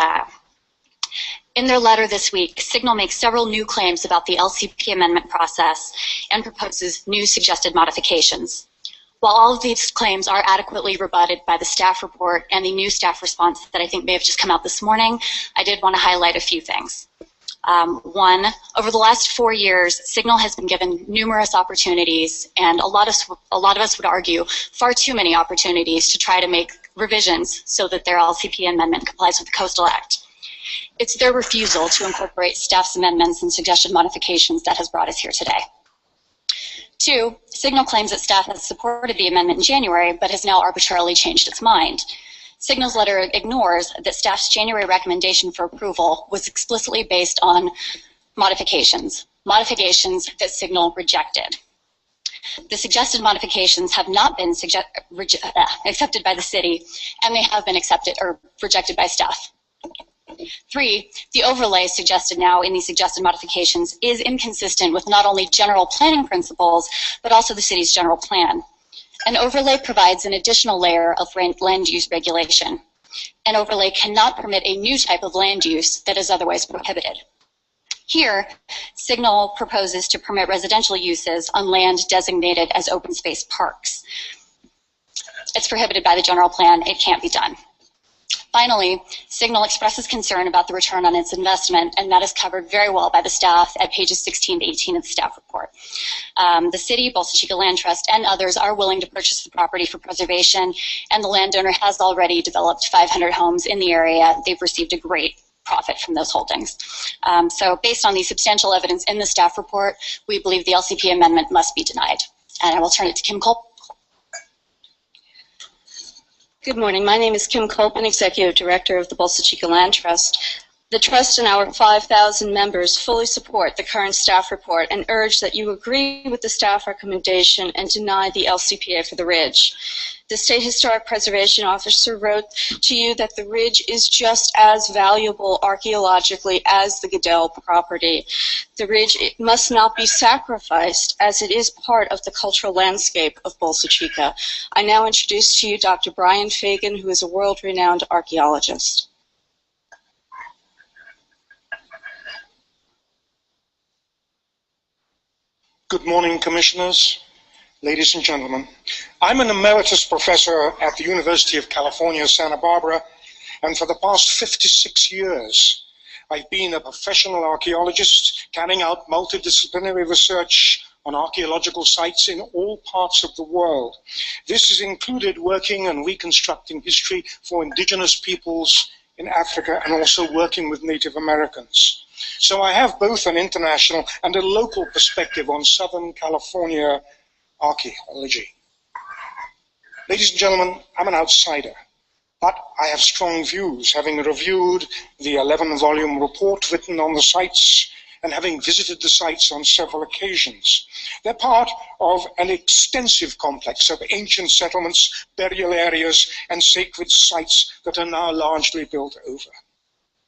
in their letter this week, Signal makes several new claims about the LCP amendment process and proposes new suggested modifications. While all of these claims are adequately rebutted by the staff report and the new staff response that I think may have just come out this morning, I did want to highlight a few things. One, over the last 4 years, Signal has been given numerous opportunities, and a lot of us would argue far too many opportunities to try to make revisions so that their LCP amendment complies with the Coastal Act. It's their refusal to incorporate staff's amendments and suggested modifications that has brought us here today. 2, Signal claims that staff has supported the amendment in January, but has now arbitrarily changed its mind. Signal's letter ignores that staff's January recommendation for approval was explicitly based on modifications that Signal rejected. The suggested modifications have not been accepted by the city, and they have been accepted or rejected by staff. 3, the overlay suggested now in these suggested modifications is inconsistent with not only general planning principles, but also the city's general plan. An overlay provides an additional layer of land use regulation. An overlay cannot permit a new type of land use that is otherwise prohibited. Here, Signal proposes to permit residential uses on land designated as open space parks. It's prohibited by the general plan. It can't be done. Finally, Signal expresses concern about the return on its investment, and that is covered very well by the staff at pages 16 to 18 of the staff report. The city, Bolsa Chica Land Trust, and others are willing to purchase the property for preservation, and the landowner has already developed 500 homes in the area. They've received a great profit from those holdings. So based on the substantial evidence in the staff report, we believe the LCP amendment must be denied. And I will turn it to Kim Culp. Good morning. My name is Kim Culp, Executive Director of the Bolsa Chica Land Trust. The Trust and our 5,000 members fully support the current staff report and urge that you agree with the staff recommendation and deny the LCPA for the Ridge. The State Historic Preservation Officer wrote to you that the Ridge is just as valuable archaeologically as the Goodell property. The Ridge must not be sacrificed as it is part of the cultural landscape of Bolsa Chica. I now introduce to you Dr. Brian Fagan, who is a world-renowned archaeologist. Good morning, Commissioners, ladies and gentlemen. I'm an emeritus professor at the University of California, Santa Barbara, and for the past 56 years, I've been a professional archaeologist carrying out multidisciplinary research on archaeological sites in all parts of the world. This has included working and reconstructing history for indigenous peoples in Africa and also working with Native Americans. So I have both an international and a local perspective on Southern California archaeology. Ladies and gentlemen, I'm an outsider, but I have strong views, having reviewed the 11-volume report written on the sites and having visited the sites on several occasions. They're part of an extensive complex of ancient settlements, burial areas, and sacred sites that are now largely built over.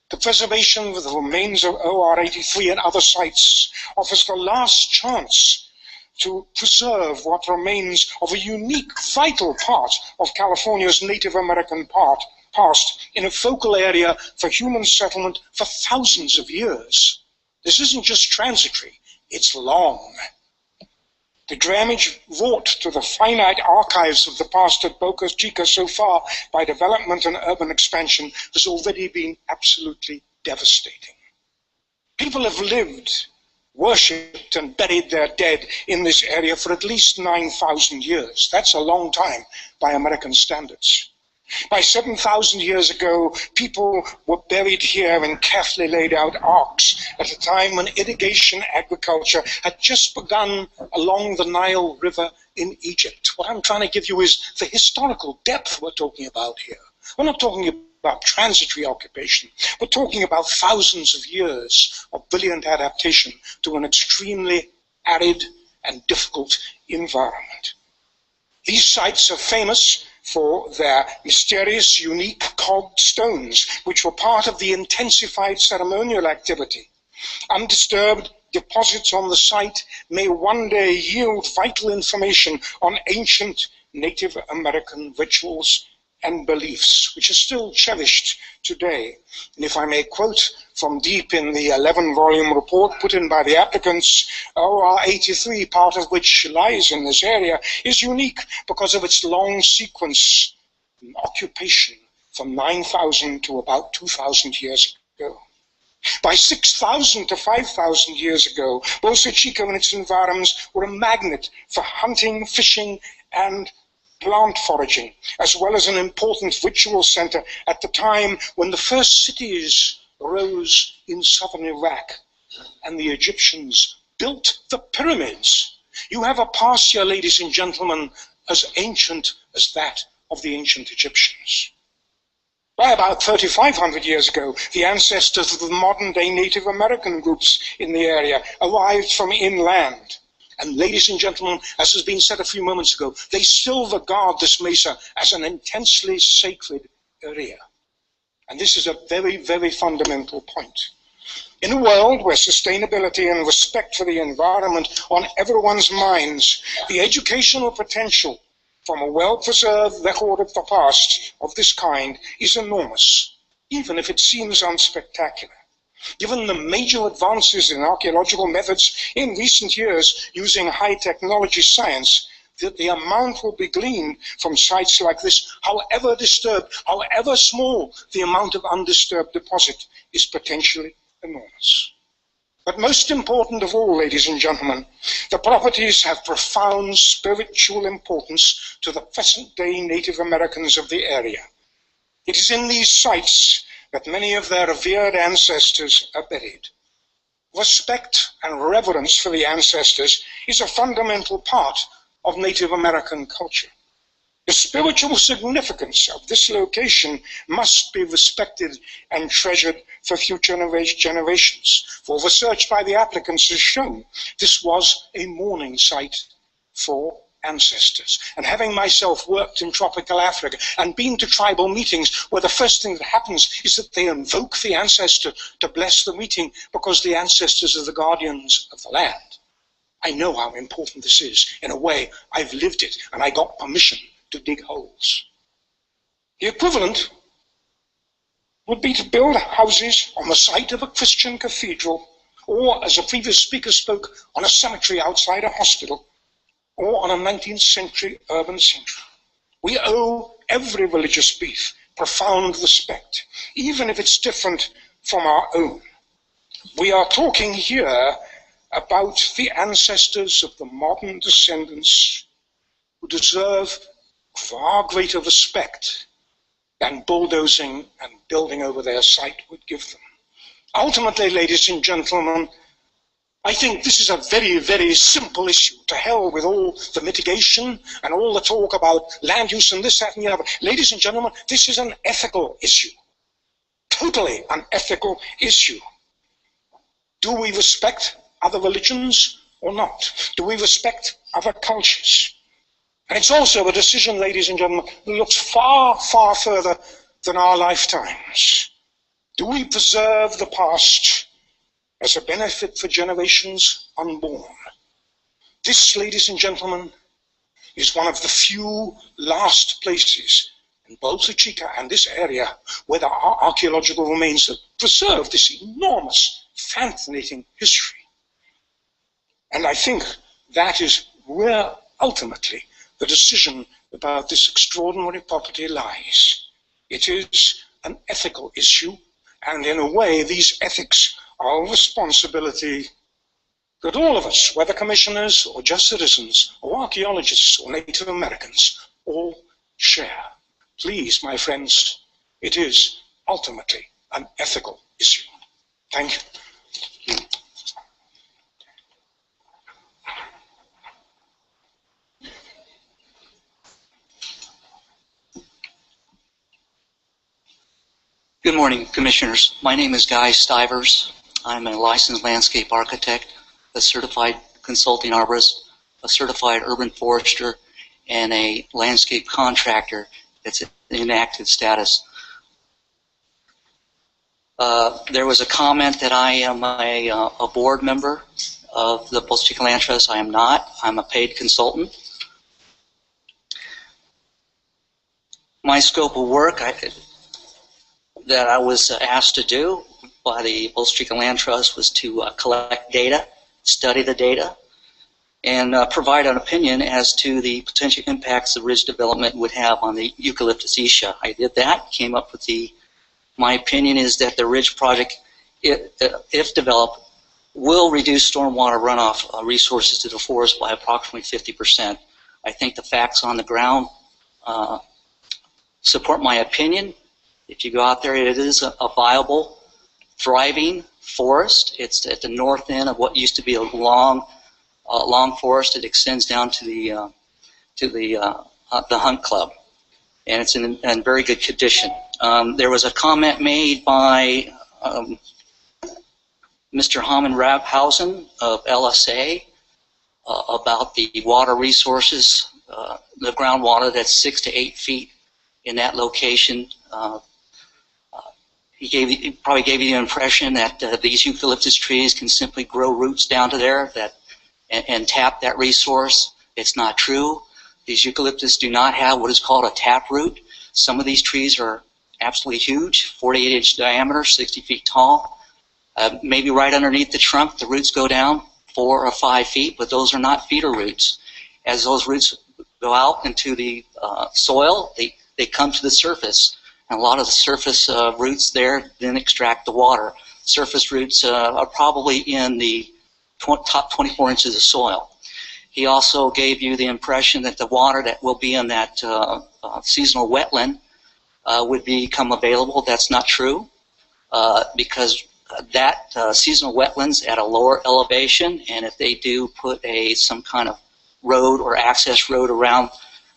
The preservation of the remains of OR 83 and other sites offers the last chance to preserve what remains of a unique, vital part of California's Native American past in a focal area for human settlement for thousands of years. This isn't just transitory, it's long. The damage wrought to the finite archives of the past at Boca Chica so far by development and urban expansion has already been absolutely devastating. People have lived, worshipped, and buried their dead in this area for at least 9,000 years. That's a long time by American standards. By 7,000 years ago, people were buried here in carefully laid out arks at a time when irrigation agriculture had just begun along the Nile River in Egypt. What I'm trying to give you is the historical depth we're talking about here. We're not talking about transitory occupation. We're talking about thousands of years of brilliant adaptation to an extremely arid and difficult environment. These sites are famous for their mysterious, unique carved stones, which were part of the intensified ceremonial activity. Undisturbed deposits on the site may one day yield vital information on ancient Native American rituals and beliefs, which are still cherished today. And if I may quote from deep in the 11-volume report put in by the applicants, OR 83, part of which lies in this area, is unique because of its long sequence in occupation from 9,000 to about 2,000 years ago. By 6,000 to 5,000 years ago, Bolsa Chica and its environs were a magnet for hunting, fishing, and plant foraging, as well as an important ritual center at the time when the first cities rose in southern Iraq and the Egyptians built the pyramids. You have a past here, ladies and gentlemen, as ancient as that of the ancient Egyptians. By about 3,500 years ago, the ancestors of the modern-day Native American groups in the area arrived from inland. And ladies and gentlemen, as has been said a few moments ago, they still regard this mesa as an intensely sacred area. And this is a very, very fundamental point. In a world where sustainability and respect for the environment are on everyone's minds, the educational potential from a well-preserved record of the past of this kind is enormous, even if it seems unspectacular. Given the major advances in archaeological methods in recent years using high-technology science, that the amount will be gleaned from sites like this, however disturbed, however small, the amount of undisturbed deposit is potentially enormous. But most important of all, ladies and gentlemen, the properties have profound spiritual importance to the present-day Native Americans of the area. It is in these sites that many of their revered ancestors are buried. Respect and reverence for the ancestors is a fundamental part of Native American culture. The spiritual significance of this location must be respected and treasured for future generations. For research by the applicants has shown this was a mourning site for ancestors. And having myself worked in tropical Africa and been to tribal meetings where the first thing that happens is that they invoke the ancestor to bless the meeting because the ancestors are the guardians of the land. I know how important this is. In a way, I've lived it, and I got permission to dig holes. The equivalent would be to build houses on the site of a Christian cathedral, or, as a previous speaker spoke, on a cemetery outside a hospital, or on a 19th century urban centre. We owe every religious belief profound respect, even if it's different from our own. We are talking here about the ancestors of the modern descendants who deserve far greater respect than bulldozing and building over their site would give them. Ultimately, ladies and gentlemen, I think this is a very, very simple issue. To hell with all the mitigation and all the talk about land use and this, that, and the other. Ladies and gentlemen, this is an ethical issue. Totally an ethical issue. Do we respect other religions or not? Do we respect other cultures? And it's also a decision, ladies and gentlemen, that looks far, far further than our lifetimes. Do we preserve the past as a benefit for generations unborn? This, ladies and gentlemen, is one of the few last places in Bolsa Chica and this area where there are archaeological remains that preserve this enormous, fascinating history. And I think that is where, ultimately, the decision about this extraordinary property lies. It is an ethical issue, and in a way, these ethics are a responsibility that all of us, whether commissioners or just citizens or archaeologists or Native Americans, all share. Please, my friends, it is ultimately an ethical issue. Thank you. Good morning, Commissioners. My name is Guy Stivers. I'm a licensed landscape architect, a certified consulting arborist, a certified urban forester, and a landscape contractor that's in active status. There was a comment that I am a board member of the Bolsa Chica Land Trust. I am not. I'm a paid consultant. My scope of work that I was asked to do by the Bolsa Chica Land Trust was to collect data, study the data, and provide an opinion as to the potential impacts the ridge development would have on the Eucalyptus isha. I did that, came up with my opinion is that the ridge project, if developed, will reduce stormwater runoff resources to the forest by approximately 50%. I think the facts on the ground support my opinion. If you go out there, it is a viable, thriving forest. It's at the north end of what used to be a long forest. It extends down to the Hunt Club, and it's in very good condition. There was a comment made by Mr. Haman Rabhausen of LSA about the water resources, the groundwater that's 6 to 8 feet in that location. He probably gave you the impression that these eucalyptus trees can simply grow roots down to there and tap that resource. It's not true. These eucalyptus do not have what is called a tap root. Some of these trees are absolutely huge, 48-inch diameter, 60 feet tall. Maybe right underneath the trunk, the roots go down 4 or 5 feet, but those are not feeder roots. As those roots go out into the soil, they come to the surface. And a lot of the surface roots there then extract the water. Surface roots are probably in the top 24 inches of soil. He also gave you the impression that the water that will be in that seasonal wetland would become available. That's not true because that seasonal wetlands at a lower elevation, and if they do put some kind of road or access road around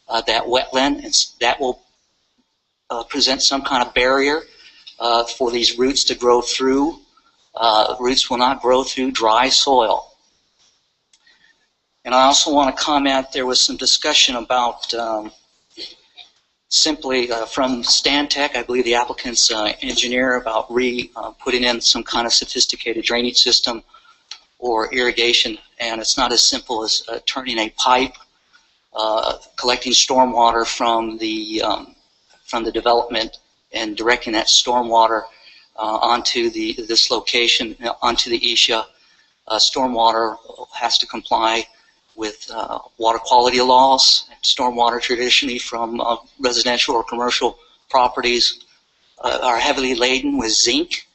that wetland, and that will present some kind of barrier for these roots to grow through. Roots will not grow through dry soil. And I also want to comment, there was some discussion about simply from Stantec, I believe the applicant's engineer, about putting in some kind of sophisticated drainage system or irrigation, and it's not as simple as turning a pipe, collecting stormwater from the development and directing that stormwater onto this location, onto the Isha. Stormwater has to comply with water quality laws. Stormwater traditionally from residential or commercial properties are heavily laden with zinc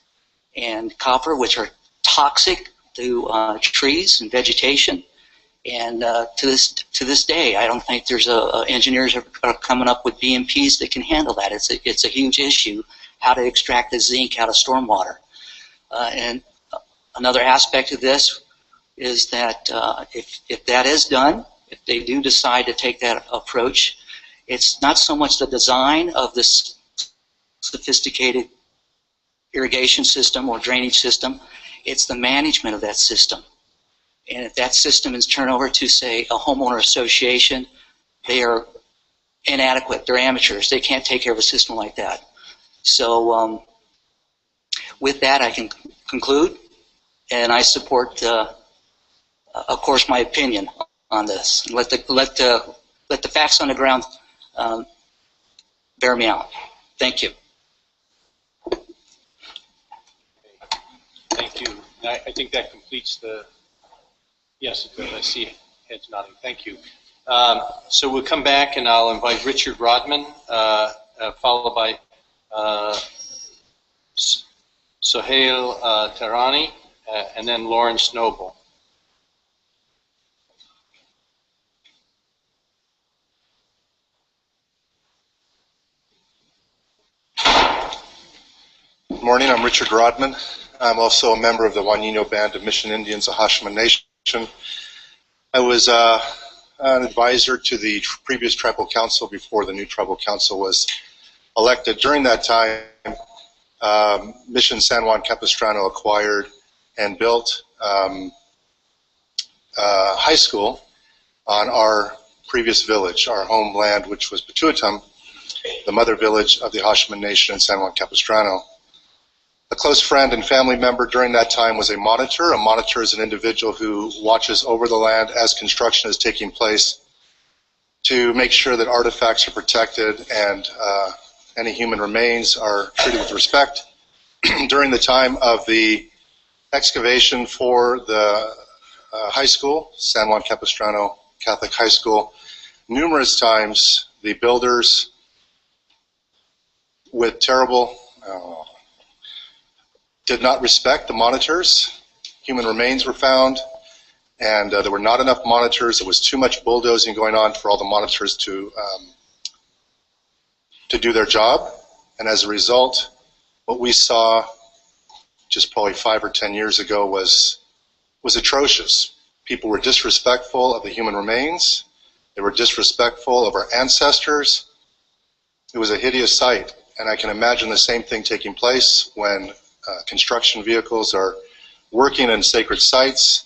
and copper, which are toxic to trees and vegetation. And to this day, I don't think there's engineers are coming up with BMPs that can handle that. It's a huge issue, how to extract the zinc out of stormwater. And another aspect of this is that if that is done, if they do decide to take that approach, it's not so much the design of this sophisticated irrigation system or drainage system, it's the management of that system. And if that system is turned over to, say, a homeowner association, they are inadequate. They're amateurs. They can't take care of a system like that. So with that, I can conclude, and I support, of course, my opinion on this. Let the facts on the ground bear me out. Thank you. Thank you. I think that completes the. Yes, it does. I see heads nodding. Thank you. So we'll come back, and I'll invite Richard Rodman, followed by Sohail Tarani, and then Lawrence Noble. Good morning. I'm Richard Rodman. I'm also a member of the Juanino Band of Mission Indians, a Hashima Nation. I was an advisor to the previous tribal council before the new tribal council was elected. During that time, Mission San Juan Capistrano acquired and built a high school on our previous village, our homeland, which was Patuatum, the mother village of the Hashima Nation in San Juan Capistrano. A close friend and family member during that time was a monitor. A monitor is an individual who watches over the land as construction is taking place to make sure that artifacts are protected and any human remains are treated with respect. During the time of the excavation for the high school, San Juan Capistrano Catholic High School, numerous times the builders with terrible did not respect the monitors. Human remains were found, and there were not enough monitors. There was too much bulldozing going on for all the monitors to do their job. And as a result, what we saw just probably 5 or 10 years ago was atrocious. People were disrespectful of the human remains. They were disrespectful of our ancestors. It was a hideous sight, and I can imagine the same thing taking place when construction vehicles are working in sacred sites,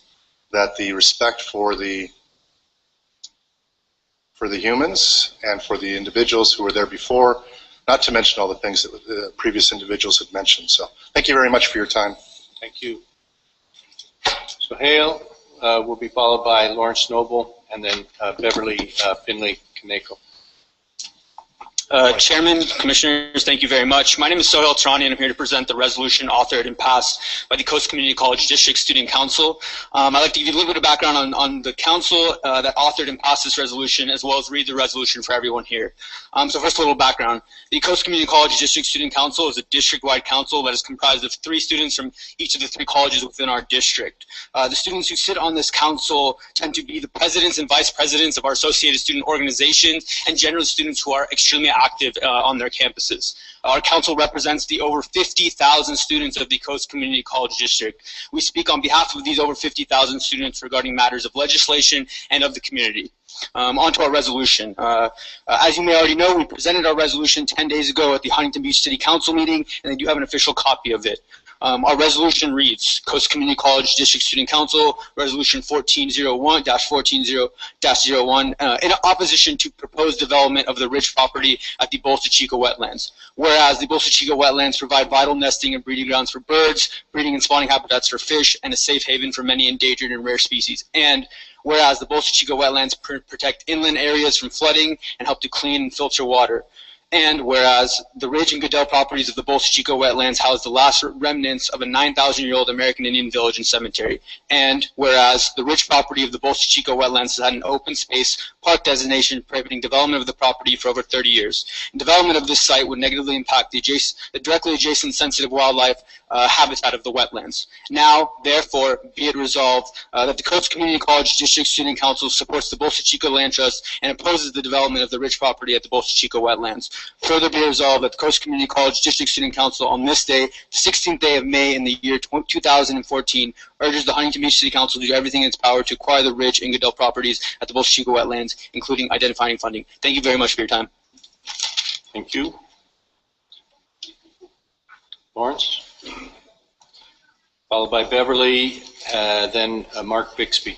that the respect for the humans and for the individuals who were there before, not to mention all the things that the previous individuals had mentioned. So thank you very much for your time. Thank you. Sohail will be followed by Lawrence Noble, and then Beverly Finley Kaneko. Chairman, Commissioners, thank you very much. My name is Sohail Tarani, and I'm here to present the resolution authored and passed by the Coast Community College District Student Council. I'd like to give you a little bit of background on the council that authored and passed this resolution, as well as read the resolution for everyone here. So first, a little background. The Coast Community College District Student Council is a district-wide council that is comprised of 3 students from each of the 3 colleges within our district. The students who sit on this council tend to be the presidents and vice presidents of our associated student organizations, and generally students who are extremely active on their campuses. Our council represents the over 50,000 students of the Coast Community College District. We speak on behalf of these over 50,000 students regarding matters of legislation and of the community. Onto our resolution. As you may already know, we presented our resolution 10 days ago at the Huntington Beach City Council meeting, and they do have an official copy of it. Our resolution reads, Coast Community College District Student Council, Resolution 1401-14-01, in opposition to proposed development of the ridge property at the Bolsa Chica wetlands. Whereas the Bolsa Chica wetlands provide vital nesting and breeding grounds for birds, breeding and spawning habitats for fish, and a safe haven for many endangered and rare species. And whereas the Bolsa Chica wetlands protect inland areas from flooding and help to clean and filter water. And whereas the Ridge and Goodell properties of the Bolsa Chica wetlands house the last remnants of a 9,000-year-old American Indian village and cemetery. And whereas the Ridge property of the Bolsa Chica wetlands has had an open space park designation prohibiting development of the property for over 30 years. And development of this site would negatively impact the directly adjacent sensitive wildlife habitat of the wetlands. Now, therefore, be it resolved that the Coast Community College District Student Council supports the Bolsa Chica Land Trust and opposes the development of the Ridge property at the Bolsa Chica wetlands. Further be resolved that the Coast Community College District Student Council on this day, the 16th day of May in the year 2014, urges the Huntington Beach City Council to do everything in its power to acquire the Ridge and Goodell properties at the Bolsa Chica wetlands, including identifying funding. Thank you very much for your time. Thank you. Lawrence? Followed by Beverly, then Mark Bixby.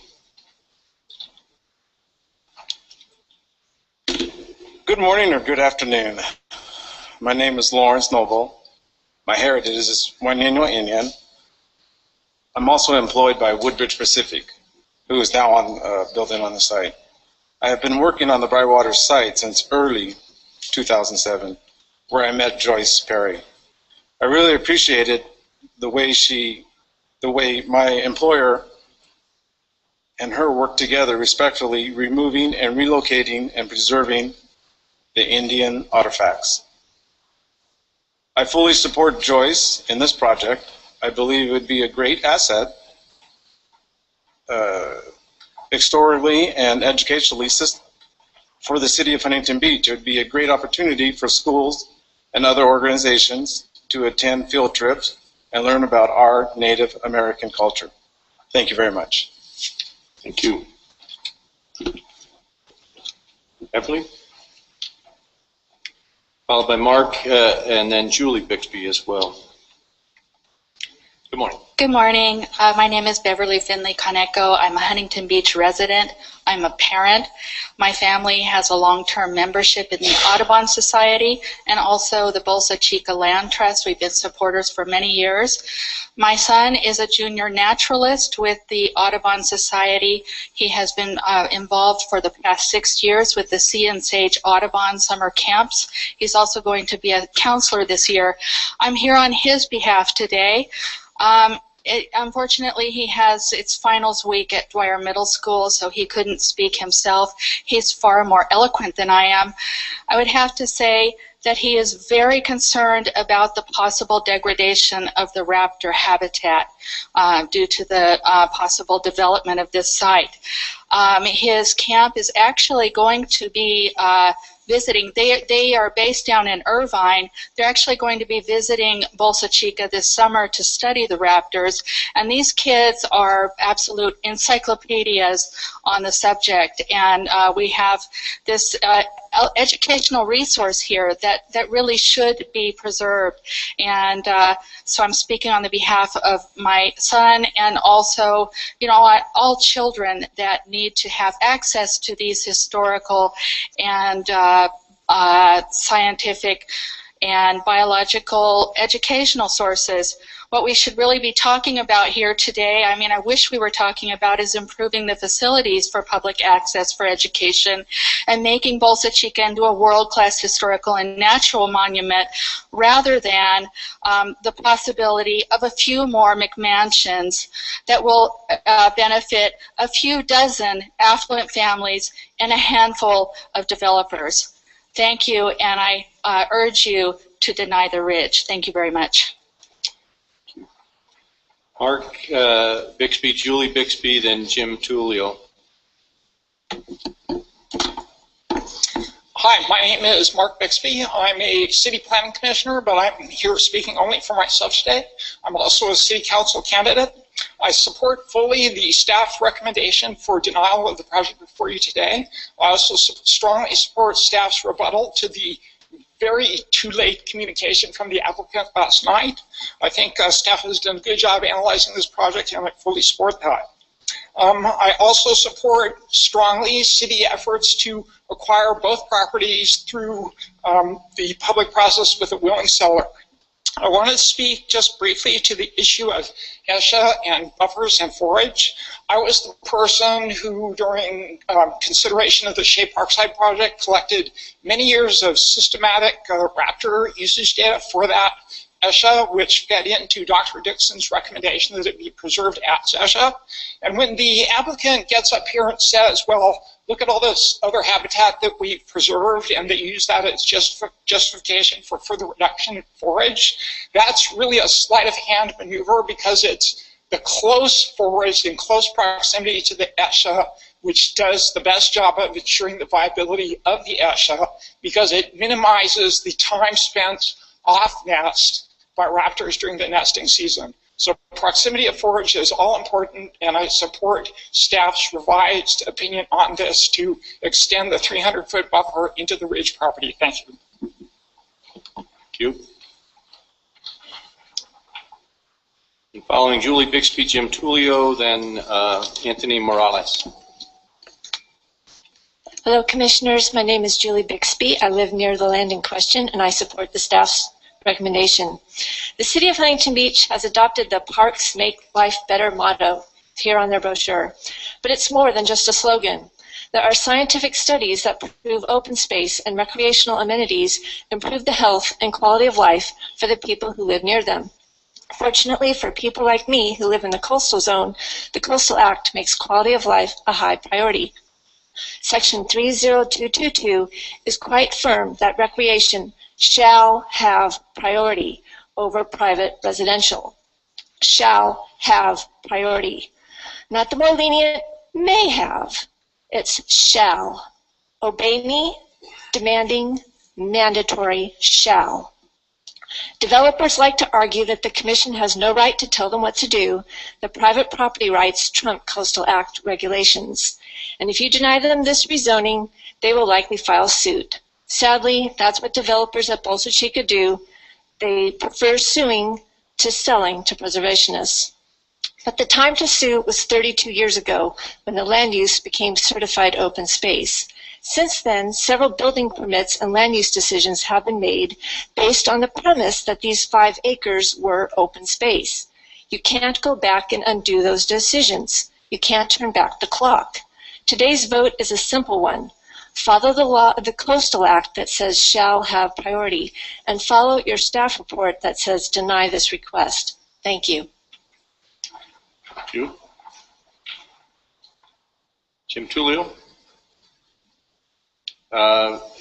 Good morning or good afternoon. My name is Lawrence Noble. My heritage is Waneno Indian. I'm also employed by Woodbridge Pacific, who is now building on the site. I have been working on the Brightwater site since early 2007, where I met Joyce Perry. I really appreciated the way my employer and her worked together respectfully, removing and relocating and preserving the Indian artifacts. I fully support Joyce in this project. I believe it would be a great asset, historically and educationally, for the city of Huntington Beach. It would be a great opportunity for schools and other organizations to attend field trips and learn about our Native American culture. Thank you very much. Thank you. Beverly? Followed by Mark, and then Julie Bixby as well. Good morning. Good morning. My name is Beverly Finley Kaneko. I'm a Huntington Beach resident. I'm a parent. My family has a long-term membership in the Audubon Society and also the Bolsa Chica Land Trust. We've been supporters for many years. My son is a junior naturalist with the Audubon Society. He has been involved for the past 6 years with the Sea and Sage Audubon summer camps. He's also going to be a counselor this year. I'm here on his behalf today. Unfortunately, he has its finals week at Dwyer Middle School, so he couldn't speak himself. He's far more eloquent than I am. I would have to say that he is very concerned about the possible degradation of the raptor habitat due to the possible development of this site. His camp is actually going to be visiting. They are based down in Irvine. They're actually going to be visiting Bolsa Chica this summer to study the raptors, and these kids are absolute encyclopedias on the subject, and we have this educational resource here that really should be preserved. And so I'm speaking on the behalf of my son and also, you know, all children that need to have access to these historical and scientific and biological educational sources. What we should really be talking about here today, I mean, I wish we were talking about, is improving the facilities for public access for education and making Bolsa Chica into a world-class historical and natural monument rather than the possibility of a few more McMansions that will benefit a few dozen affluent families and a handful of developers. Thank you, and I urge you to deny the ridge. Thank you very much. Mark Bixby, Julie Bixby, then Jim Tullio. Hi, my name is Mark Bixby. I'm a city planning commissioner, but I'm here speaking only for myself today. I'm also a city council candidate. I support fully the staff recommendation for denial of the project before you today. I also strongly support staff's rebuttal to the very too late communication from the applicant last night. I think staff has done a good job analyzing this project, and I fully support that. I also support strongly city efforts to acquire both properties through the public process with a willing seller. I want to speak just briefly to the issue of ESHA and buffers and forage. I was the person who, during consideration of the Shea Parkside project, collected many years of systematic raptor usage data for that ESHA, which fed into Dr. Dixon's recommendation that it be preserved at ESHA. And when the applicant gets up here and says, well, look at all this other habitat that we've preserved, and they use that as justification for further reduction in forage, that's really a sleight of hand maneuver, because it's the close forage in close proximity to the ESHA which does the best job of ensuring the viability of the ESHA, because it minimizes the time spent off nest by raptors during the nesting season. So proximity of forage is all important, and I support staff's revised opinion on this to extend the 300-foot buffer into the ridge property. Thank you. Thank you. And following Julie Bixby, Jim Tullio, then Anthony Morales. Hello, Commissioners. My name is Julie Bixby. I live near the land in question, and I support the staff's recommendation. The City of Huntington Beach has adopted the Parks Make Life Better motto here on their brochure, but it's more than just a slogan. There are scientific studies that prove open space and recreational amenities improve the health and quality of life for the people who live near them. Fortunately, for people like me who live in the coastal zone, the Coastal Act makes quality of life a high priority. Section 30222 is quite firm that recreation shall have priority over private residential. Shall have priority. Not the more lenient may have. It's shall. Obey me, demanding, mandatory, shall. Developers like to argue that the Commission has no right to tell them what to do. The private property rights trump Coastal Act regulations. And if you deny them this rezoning, they will likely file suit. Sadly, that's what developers at Bolsa Chica do. They prefer suing to selling to preservationists. But the time to sue was 32 years ago, when the land use became certified open space. Since then, several building permits and land use decisions have been made based on the premise that these 5 acres were open space. You can't go back and undo those decisions. You can't turn back the clock. Today's vote is a simple one. Follow the law of the Coastal Act that says shall have priority, and follow your staff report that says deny this request. Thank you. Thank you. Jim Tullio.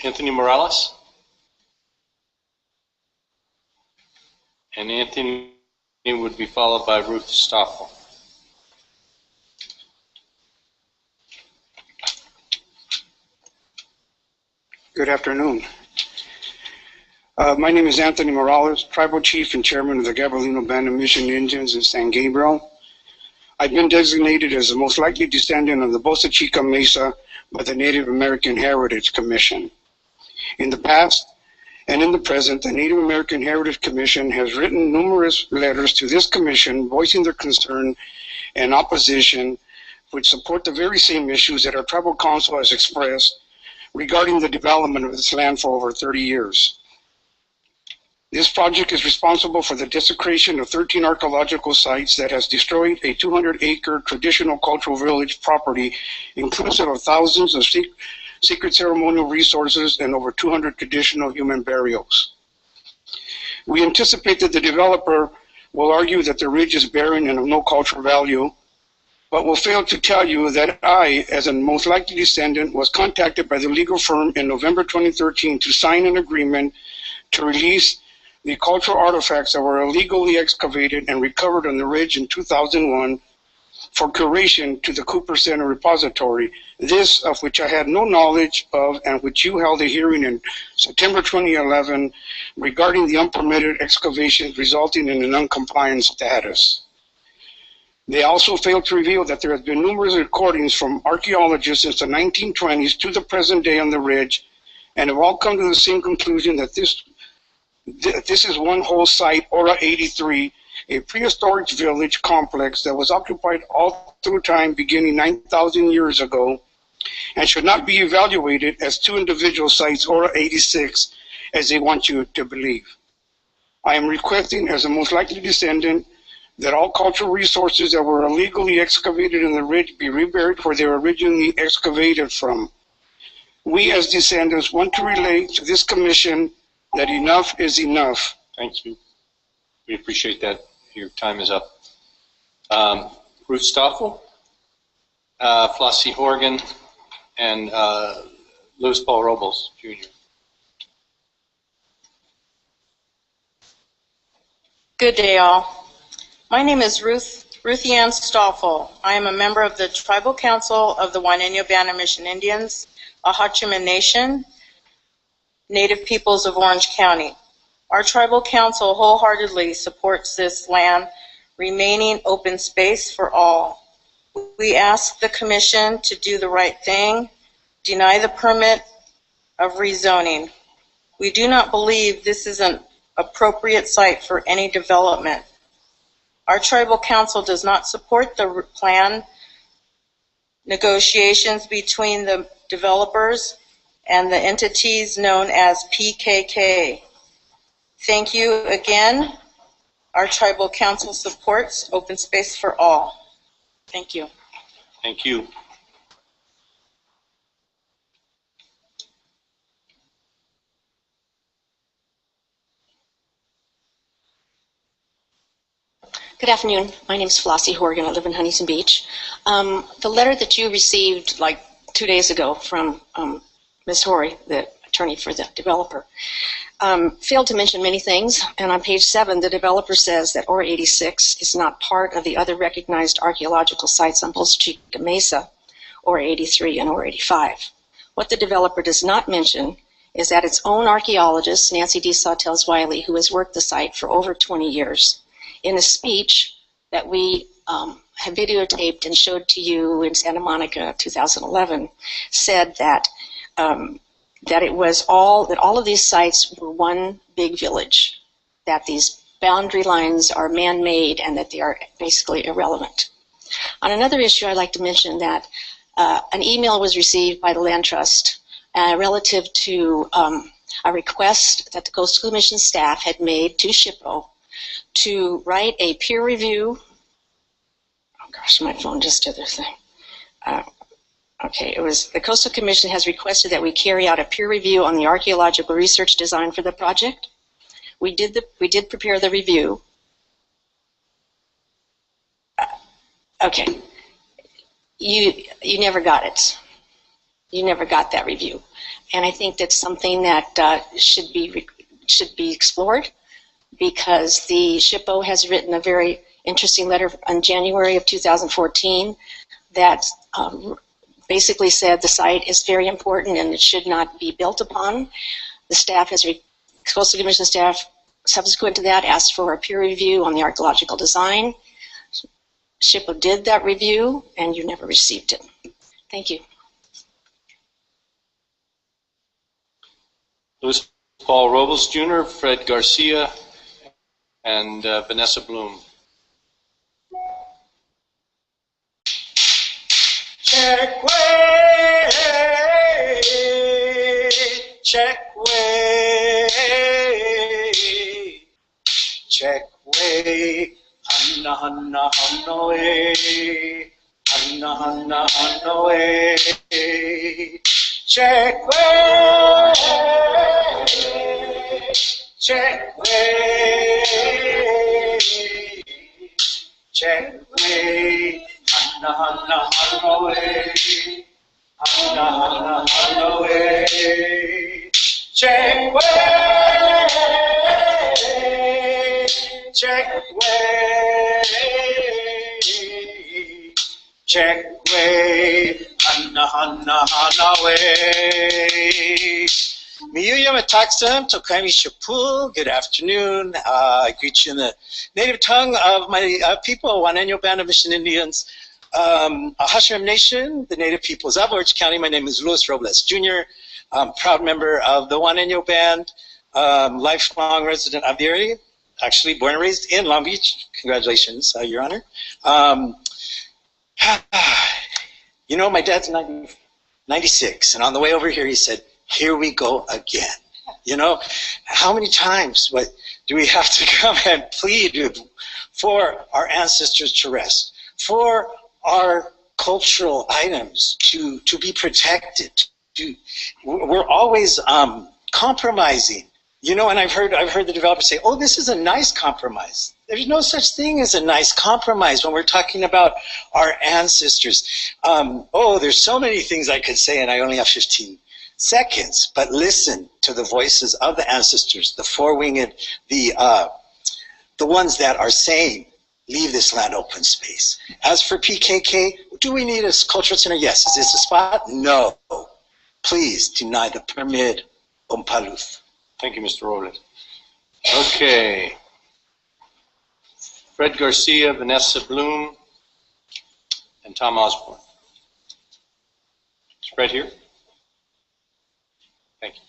Anthony Morales. And Anthony would be followed by Ruth Stoffel. Good afternoon. My name is Anthony Morales, Tribal Chief and Chairman of the Gabrielino Band of Mission Indians in San Gabriel. I've been designated as the most likely descendant of the Bolsa Chica Mesa by the Native American Heritage Commission. In the past and in the present, the Native American Heritage Commission has written numerous letters to this commission voicing their concern and opposition, which support the very same issues that our tribal council has expressed regarding the development of this land for over 30 years. This project is responsible for the desecration of 13 archaeological sites that has destroyed a 200-acre traditional cultural village property, inclusive of thousands of secret ceremonial resources and over 200 traditional human burials. We anticipate that the developer will argue that the ridge is barren and of no cultural value, but will fail to tell you that I, as a most likely descendant, was contacted by the legal firm in November 2013 to sign an agreement to release the cultural artifacts that were illegally excavated and recovered on the ridge in 2001 for curation to the Cooper Center repository, this of which I had no knowledge of and which you held a hearing in September 2011 regarding the unpermitted excavations resulting in an uncompliant status. They also failed to reveal that there have been numerous recordings from archaeologists since the 1920s to the present day on the ridge, and have all come to the same conclusion that this is one whole site, Ora 83, a prehistoric village complex that was occupied all through time beginning 9,000 years ago, and should not be evaluated as two individual sites, Ora 86, as they want you to believe. I am requesting, as a most likely descendant, that all cultural resources that were illegally excavated in the ridge be reburied where they were originally excavated from. We as descendants want to relate to this commission that enough is enough. Thank you. We appreciate that. Your time is up. Ruth Stoffel, Flossie Horgan, and Louis Paul Robles, Jr. Good day, all. My name is Ruthie Ann Stoffel. I am a member of the Tribal Council of the Juaneño-Bana Mission Indians, a Hachiman Nation, Native peoples of Orange County. Our Tribal Council wholeheartedly supports this land remaining open space for all. We ask the Commission to do the right thing, deny the permit of rezoning. We do not believe this is an appropriate site for any development. Our Tribal Council does not support the plan negotiations between the developers and the entities known as PKK. Thank you again. Our Tribal Council supports open space for all. Thank you. Thank you. Good afternoon. My name is Flossie Horgan. I live in Huntington Beach. The letter that you received like 2 days ago from Ms. Horry, the attorney for the developer, failed to mention many things. And on page 7, the developer says that Ora 86 is not part of the other recognized archaeological sites on Bolsa Chica Mesa, Ora 83 and Ora 85. What the developer does not mention is that its own archaeologist, Nancy D. Sawtels Wiley, who has worked the site for over 20 years, in a speech that we have videotaped and showed to you in Santa Monica 2011, said that all of these sites were one big village, that these boundary lines are man-made and that they are basically irrelevant. On another issue, I'd like to mention that an email was received by the Land Trust relative to a request that the Coastal Commission staff had made to SHPO to write a peer review. Oh gosh, my phone just did their thing. Okay, it was the Coastal Commission has requested that we carry out a peer review on the archaeological research design for the project. We did prepare the review. Okay, you never got it. You never got that review, and I think that's something that should be explored, because the SHPO has written a very interesting letter in January of 2014 that basically said the site is very important and it should not be built upon. The staff Coastal Commission staff, subsequent to that, asked for a peer review on the archaeological design. SHPO did that review and you never received it. Thank you. Louis Paul Robles Jr., Fred Garcia, and Vanessa Bloom. Check way, check way, check way, Hanna Hanna Hanna way, Hanna Hanna Hanna way, check way, check way, check way, Hanna Hanna Hanna way, Hanna Hanna Hanna way, check way, check way, check way, Hanna Hanna Hanna way. Miyuyam Ataksam, Tokami Shapul, good afternoon. I greet you in the native tongue of my people, Juaneño Band of Mission Indians, Hashim Nation, the native peoples of Orange County. My name is Luis Robles Jr. I'm proud member of the Juaneño Band, lifelong resident of the area, actually born and raised in Long Beach. Congratulations, Your Honor. You know, my dad's 96, and on the way over here he said, here we go again. You know, how many times do we have to come and plead for our ancestors to rest, for our cultural items to be protected? We're always compromising. You know, and I've heard the developers say, oh, this is a nice compromise. There's no such thing as a nice compromise when we're talking about our ancestors. There's so many things I could say, and I only have 15 seconds, but listen to the voices of the ancestors, the four-winged, the ones that are saying, leave this land open space. As for PKK, do we need a cultural center? Yes. Is this a spot? No. Please deny the permit, Ompaluf. Thank you, Mr. Robles. Okay. Fred Garcia, Vanessa Bloom, and Tom Osborne. Is Fred here? Thank you.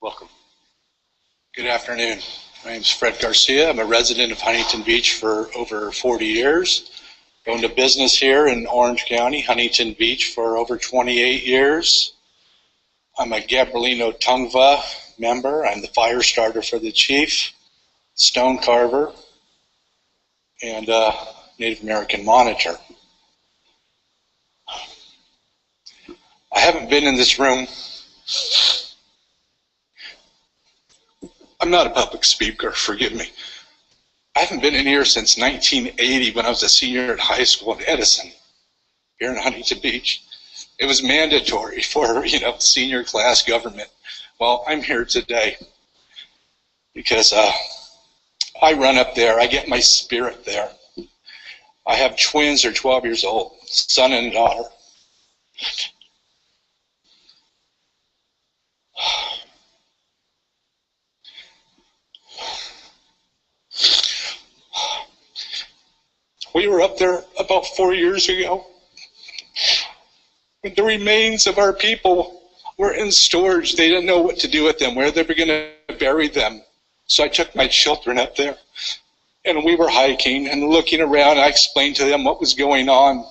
Welcome. Good afternoon. My name is Fred Garcia. I'm a resident of Huntington Beach for over 40 years. Owned a business here in Orange County, Huntington Beach, for over 28 years. I'm a Gabrielino Tongva member. I'm the fire starter for the chief, stone carver, and Native American monitor. I haven't been in this room. I'm not a public speaker, forgive me. I haven't been in here since 1980 when I was a senior at high school in Edison, here in Huntington Beach. It was mandatory for, senior class government. Well, I'm here today because I run up there. I get my spirit there. I have twins who are 12 years old, son and daughter. We were up there about 4 years ago. The remains of our people were in storage. They didn't know what to do with them, where they were going to bury them. So I took my children up there, and we were hiking and looking around. I explained to them what was going on.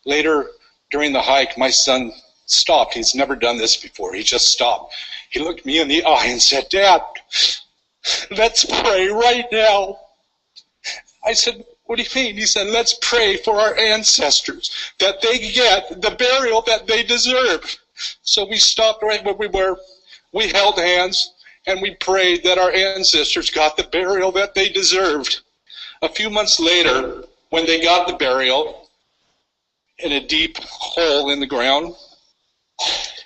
Later, during the hike, my son stopped. He's never done this before. He just stopped. He looked me in the eye and said, Dad, let's pray right now. I said, what do you mean? He said, let's pray for our ancestors, that they get the burial that they deserve. So we stopped right where we were. We held hands, and we prayed that our ancestors got the burial that they deserved. A few months later, when they got the burial in a deep hole in the ground,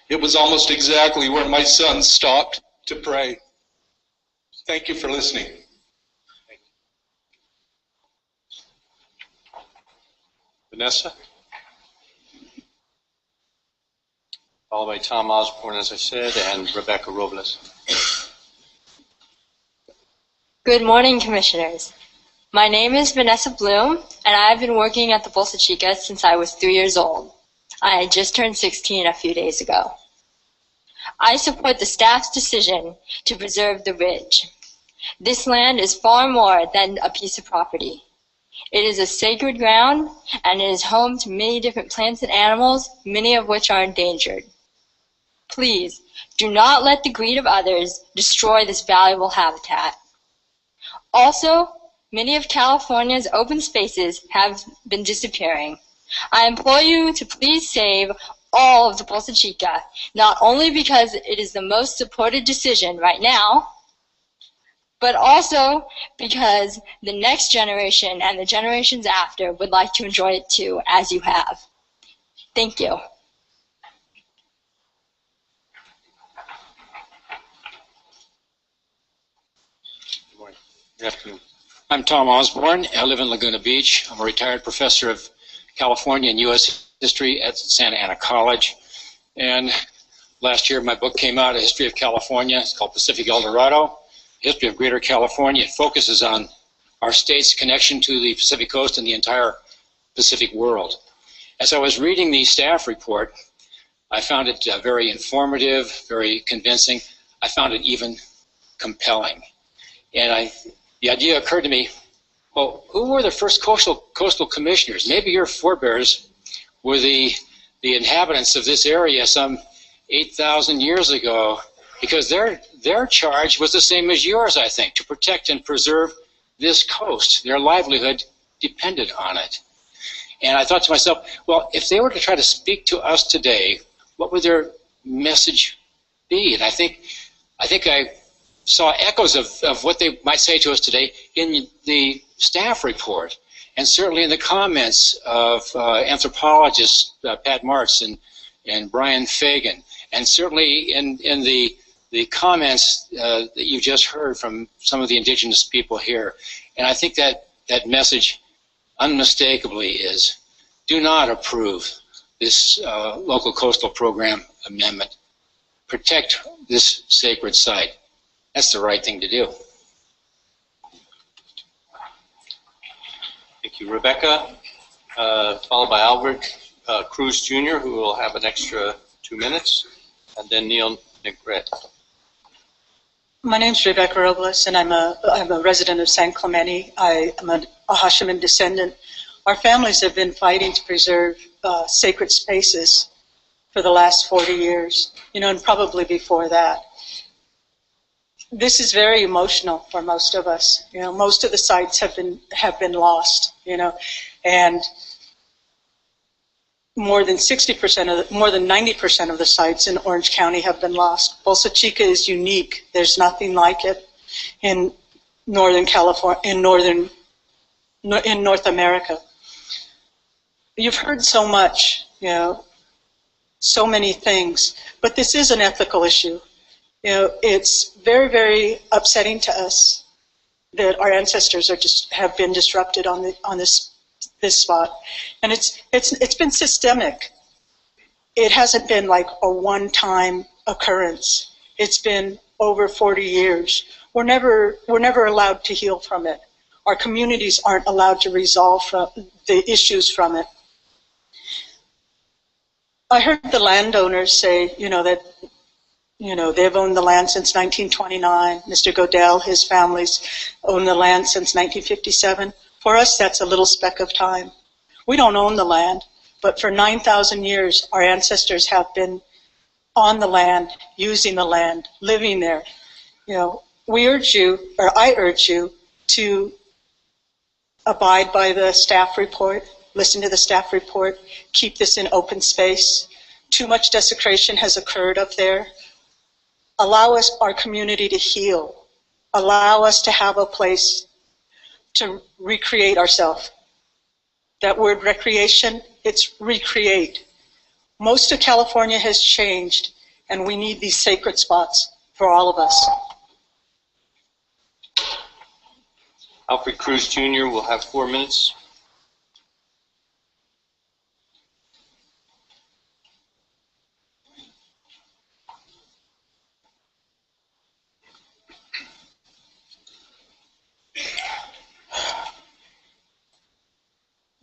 it was almost exactly where my son stopped to pray. Thank you for listening. Vanessa? Followed by Tom Osborne, as I said, and Rebecca Robles. Good morning, Commissioners. My name is Vanessa Bloom, and I've been working at the Bolsa Chica since I was 3 years old. I had just turned 16 a few days ago. I support the staff's decision to preserve the ridge. This land is far more than a piece of property. It is a sacred ground, and it is home to many different plants and animals, many of which are endangered. Please, do not let the greed of others destroy this valuable habitat. Also, many of California's open spaces have been disappearing. I implore you to please save all of the Bolsa Chica, not only because it is the most supported decision right now, but also because the next generation and the generations after would like to enjoy it too, as you have. Thank you. Good afternoon. I'm Tom Osborne. I live in Laguna Beach. I'm a retired professor of California and U.S. history at Santa Ana College. And last year, my book came out, A History of California. It's called Pacific El Dorado, History of Greater California. It focuses on our state's connection to the Pacific Coast and the entire Pacific world. As I was reading the staff report, I found it very informative, very convincing. I found it even compelling. And the idea occurred to me, well, who were the first coastal commissioners? Maybe your forebears were the inhabitants of this area some 8,000 years ago, because their charge was the same as yours, I think, to protect and preserve this coast. Their livelihood depended on it. And I thought to myself, well, if they were to try to speak to us today, what would their message be? And I think I saw echoes of what they might say to us today in the staff report, and certainly in the comments of anthropologists Pat Martz and Brian Fagan, and certainly in the comments that you just heard from some of the indigenous people here. And I think that message unmistakably is, do not approve this local coastal program amendment. Protect this sacred site. That's the right thing to do. Thank you, Rebecca. Followed by Albert Cruz Jr., who will have an extra 2 minutes, and then Neil Negret. My name's Rebecca Robles, and I'm a resident of San Clemente. I am a Hashiman descendant. Our families have been fighting to preserve sacred spaces for the last 40 years, and probably before that. This is very emotional for most of us. Most of the sites have been lost, and more than 90% of the sites in Orange County have been lost. Bolsa Chica is unique. There's nothing like it in Northern California, in North America. You've heard so much, so many things, but this is an ethical issue. It's very, very upsetting to us that our ancestors have been disrupted on this spot, and it's been systemic. It hasn't been like a one-time occurrence. It's been over 40 years. We're never allowed to heal from it. Our communities aren't allowed to resolve the issues from it. I heard the landowners say, that they've owned the land since 1929. Mr. Godell, his family's owned the land since 1957. For us, that's a little speck of time. We don't own the land, but for 9,000 years, our ancestors have been on the land, using the land, living there. I urge you to abide by the staff report, listen to the staff report, keep this in open space. Too much desecration has occurred up there. Allow our community to heal. Allow us to have a place to recreate ourselves. That word recreation, it's recreate. Most of California has changed, and we need these sacred spots for all of us. Alfred Cruz Jr. will have 4 minutes.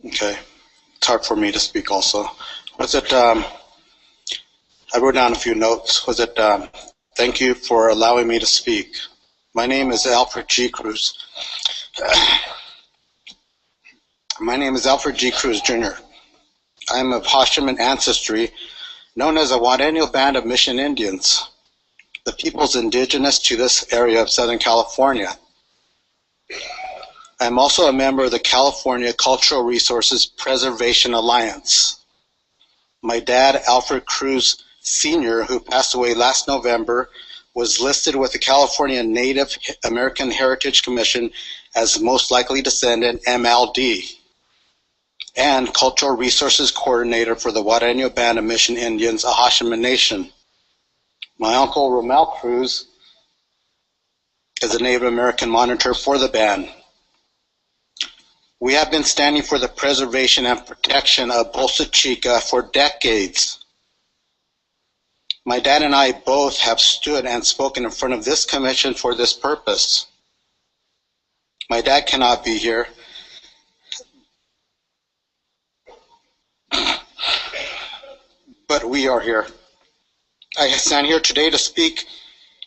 Okay, it's hard for me to speak also. I wrote down a few notes. Thank you for allowing me to speak. My name is Alfred G. Cruz. My name is Alfred G. Cruz Jr. I am of Hashiman ancestry, known as a Guaranial band of Mission Indians, the peoples indigenous to this area of Southern California. I am also a member of the California Cultural Resources Preservation Alliance. My dad, Alfred Cruz Sr., who passed away last November, was listed with the California Native American Heritage Commission as most likely descendant, MLD, and Cultural Resources Coordinator for the Guaranial Band of Mission Indians, a Hashiman Nation. My uncle, Romel Cruz, is a Native American monitor for the band. We have been standing for the preservation and protection of Bolsa Chica for decades. My dad and I both have stood and spoken in front of this commission for this purpose. My dad cannot be here, but we are here. I stand here today to speak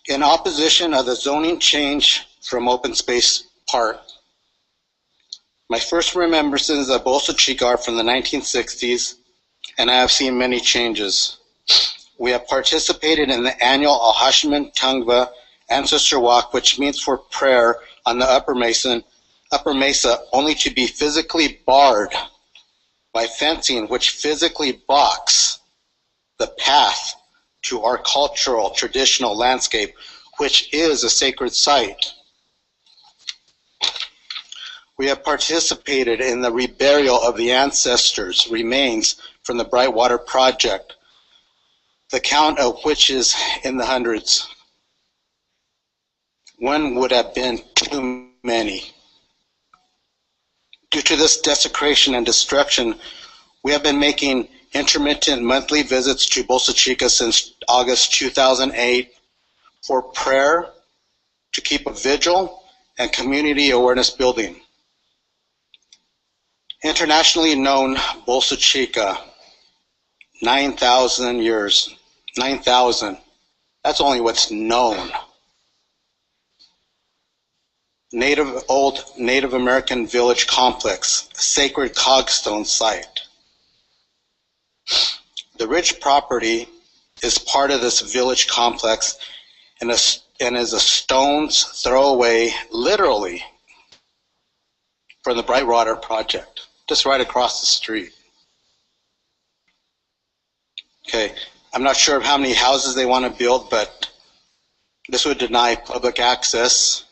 in opposition of the zoning change from open space park. My first remembrances of Bolsa Chica are from the 1960s, and I have seen many changes. We have participated in the annual Alhashman Tangva Ancestor Walk, which means for prayer on the Upper Mesa, only to be physically barred by fencing, which physically blocks the path to our cultural, traditional landscape, which is a sacred site. We have participated in the reburial of the ancestors' remains from the Brightwater Project, the count of which is in the hundreds. One would have been too many. Due to this desecration and destruction, we have been making intermittent monthly visits to Bolsa Chica since August 2008 for prayer, to keep a vigil, and community awareness building. Internationally known Bolsa Chica, 9,000 years, 9,000. That's only what's known. Old Native American village complex, sacred cogstone site. The ridge property is part of this village complex and is a stone's throw away, literally, from the Brightwater Project, just right across the street. Okay, I'm not sure of how many houses they want to build, but this would deny public access.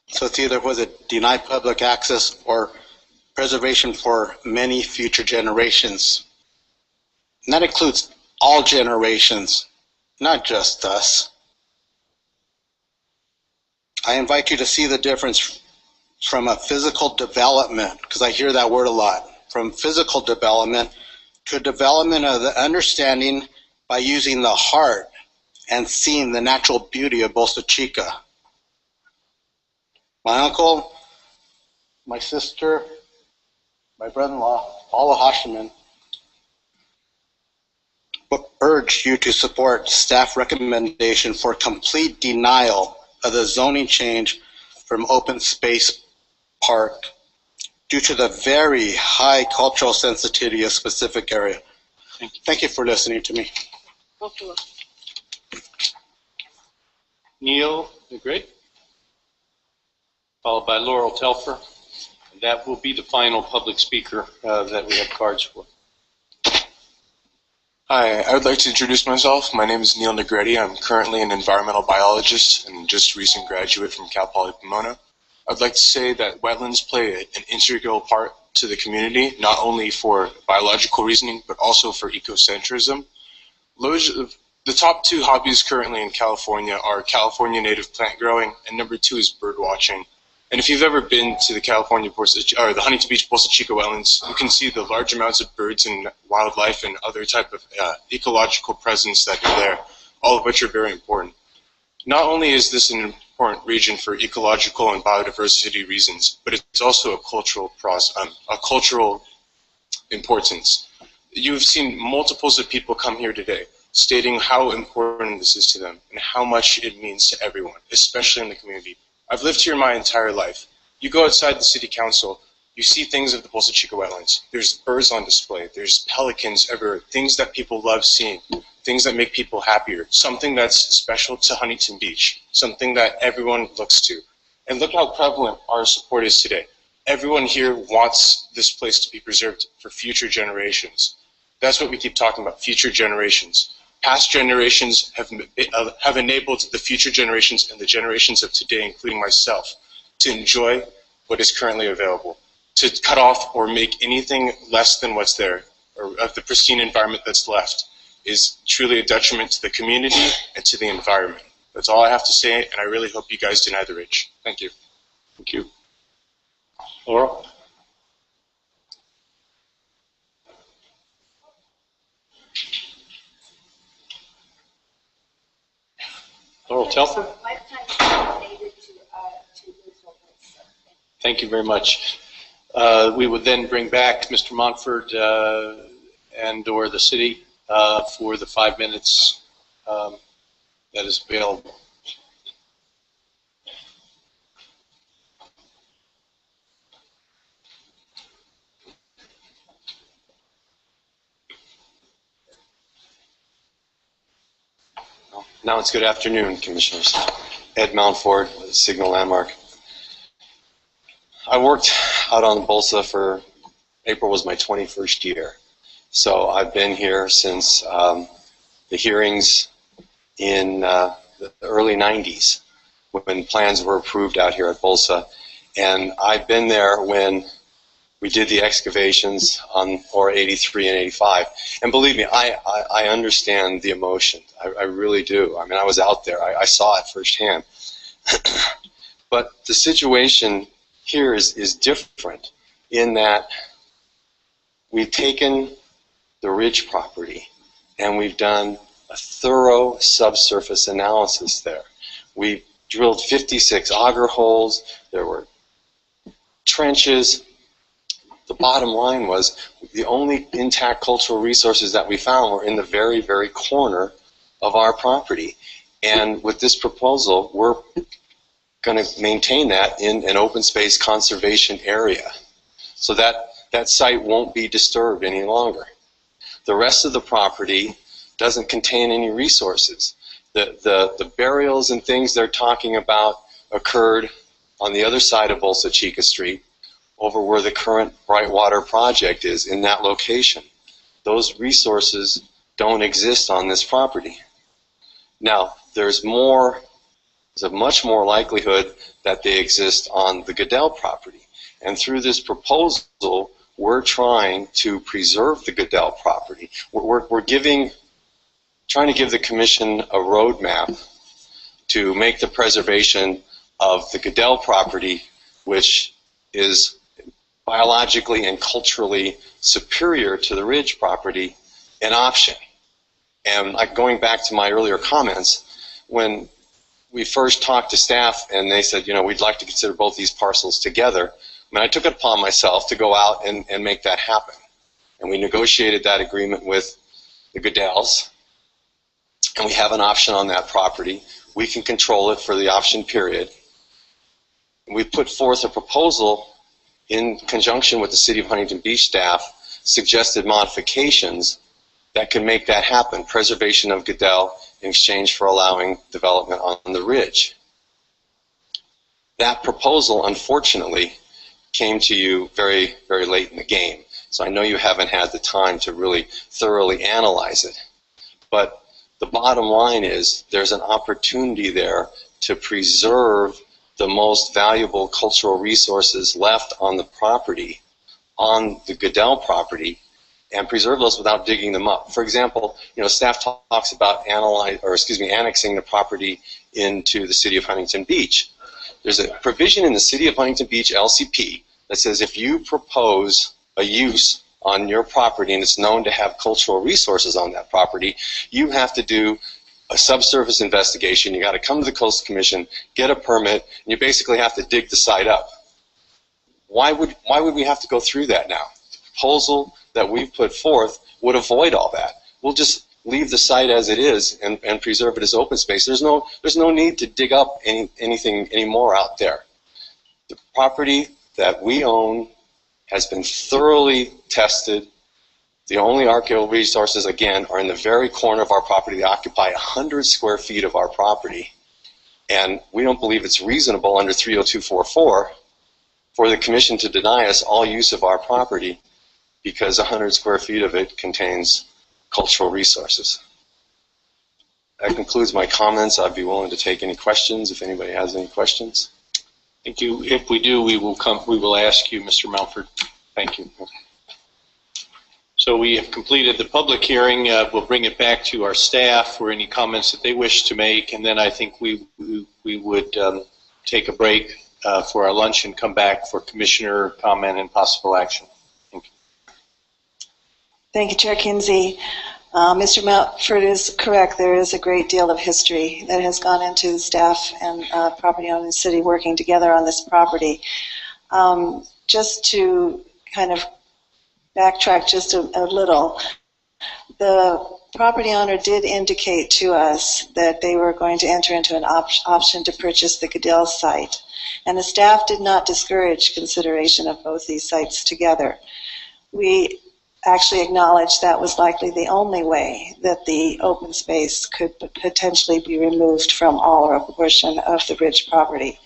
So it's either was it deny public access or preservation for many future generations. And that includes all generations, not just us. I invite you to see the difference from a physical development, because I hear that word a lot, from physical development to a development of the understanding by using the heart and seeing the natural beauty of Bolsa Chica. My uncle, my sister, my brother-in-law, all of Hashiman, urge you to support staff recommendation for complete denial of the zoning change from open space park due to the very high cultural sensitivity of specific area. Thank you for listening to me. Neil DeGrade, followed by Laurel Telfer. That will be the final public speaker that we have cards for. Hi, I would like to introduce myself. My name is Neil Negretti. I'm currently an environmental biologist and just recent graduate from Cal Poly Pomona. I'd like to say that wetlands play an integral part to the community, not only for biological reasoning, but also for ecocentrism. The top two hobbies currently in California are California native plant growing, and number two is bird watching. And if you've ever been to the the Huntington Beach Bolsa Chica wetlands, you can see the large amounts of birds and wildlife and other type of ecological presence that are there, all of which are very important. Not only is this an important region for ecological and biodiversity reasons, but it's also a cultural importance. You've seen multiples of people come here today stating how important this is to them and how much it means to everyone, especially in the community. I've lived here my entire life. You go outside the city council, you see things of the Bolsa Chica wetlands. There's birds on display. There's pelicans everywhere. Things that people love seeing. Things that make people happier. Something that's special to Huntington Beach. Something that everyone looks to. And look how prevalent our support is today. Everyone here wants this place to be preserved for future generations. That's what we keep talking about, future generations. Past generations have enabled the future generations and the generations of today, including myself, to enjoy what is currently available. To cut off or make anything less than what's there, or of the pristine environment that's left, is truly a detriment to the community and to the environment. That's all I have to say, and I really hope you guys deny the ridge. Thank you. Thank you. Laurel? Laurel Telfer? Thank you very much. We would then bring back Mr. Montford and or the city for the 5 minutes that is available. Now it's good afternoon, Commissioners. Ed Mountford with Signal Landmark. I worked out on the Bolsa for, April was my 21st year. So I've been here since the hearings in the early 90s when plans were approved out here at Bolsa. And I've been there when we did the excavations on OR 83 and 85. And believe me, I understand the emotion. I really do. I mean, I was out there. I saw it firsthand. But the situation here is different in that we've taken the ridge property and we've done a thorough subsurface analysis there. We drilled 56 auger holes. There were trenches. The bottom line was the only intact cultural resources that we found were in the very, very corner of our property. And with this proposal, we're going to maintain that in an open space conservation area so that that site won't be disturbed any longer. The rest of the property doesn't contain any resources. The burials and things they're talking about occurred on the other side of Bolsa Chica Street, over where the current Brightwater project is, in that location. Those resources don't exist on this property. Now, there's a much more likelihood that they exist on the Goodell property. And through this proposal, we're trying to preserve the Goodell property. We're trying to give the Commission a roadmap to make the preservation of the Goodell property, which is biologically and culturally superior to the ridge property, an option. And going back to my earlier comments, when we first talked to staff and they said, you know, we'd like to consider both these parcels together, I mean, I took it upon myself to go out and make that happen. And we negotiated that agreement with the Goodells, and we have an option on that property. We can control it for the option period. And we put forth a proposal in conjunction with the City of Huntington Beach staff, suggested modifications that can make that happen, preservation of Goodell in exchange for allowing development on the ridge. That proposal, unfortunately, came to you very, very late in the game. So I know you haven't had the time to really thoroughly analyze it. But the bottom line is there's an opportunity there to preserve the most valuable cultural resources left on the property, on the Goodell property, and preserve those without digging them up. For example, you know, staff talks about annexing the property into the City of Huntington Beach. There's a provision in the City of Huntington Beach LCP that says if you propose a use on your property and it's known to have cultural resources on that property, you have to do a subsurface investigation. You got to come to the Coastal Commission, get a permit, and you basically have to dig the site up. Why would we have to go through that now? The proposal that we've put forth would avoid all that. We'll just leave the site as it is and preserve it as open space. There's no need to dig up anything anymore out there. The property that we own has been thoroughly tested. The only archaeological resources, again, are in the very corner of our property. They occupy 100 square feet of our property. And we don't believe it's reasonable under 30244 for the Commission to deny us all use of our property because 100 square feet of it contains cultural resources. That concludes my comments. I'd be willing to take any questions if anybody has any questions. Thank you. If we do, we will ask you, Mr. Mountford. Thank you. So we have completed the public hearing. We'll bring it back to our staff for any comments that they wish to make, and then I think we would take a break for our lunch and come back for commissioner comment and possible action. Thank you. Thank you, Chair Kinsey. Mr. Mountford is correct. There is a great deal of history that has gone into the staff and property owner and city working together on this property. Just to kind of backtrack just a little, the property owner did indicate to us that they were going to enter into an option to purchase the Goodell site, and the staff did not discourage consideration of both these sites together. We actually acknowledged that was likely the only way that the open space could potentially be removed from all or a portion of the Ridge property.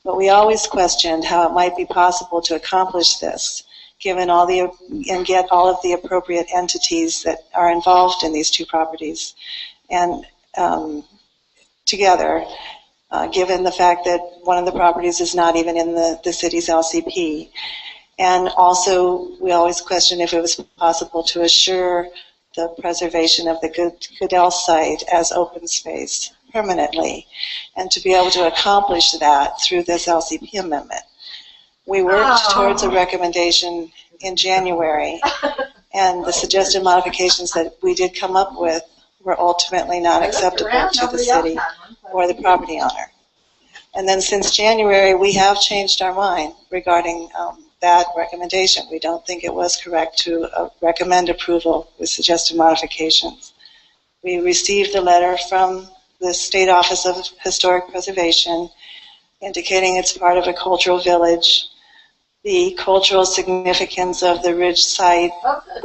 But we always questioned how it might be possible to accomplish this, given and get all of the appropriate entities that are involved in these two properties, and together, given the fact that one of the properties is not even in the city's LCP. And also, we always questioned if it was possible to assure the preservation of the Goodell site as open space permanently, and to be able to accomplish that through this LCP amendment. We worked towards a recommendation in January, and the suggested modifications that we did come up with were ultimately not acceptable to the city or the property owner. And then since January, we have changed our mind regarding that recommendation. We don't think it was correct to recommend approval with suggested modifications. We received a letter from the State Office of Historic Preservation indicating it's part of a cultural village. The cultural significance of the Ridge site,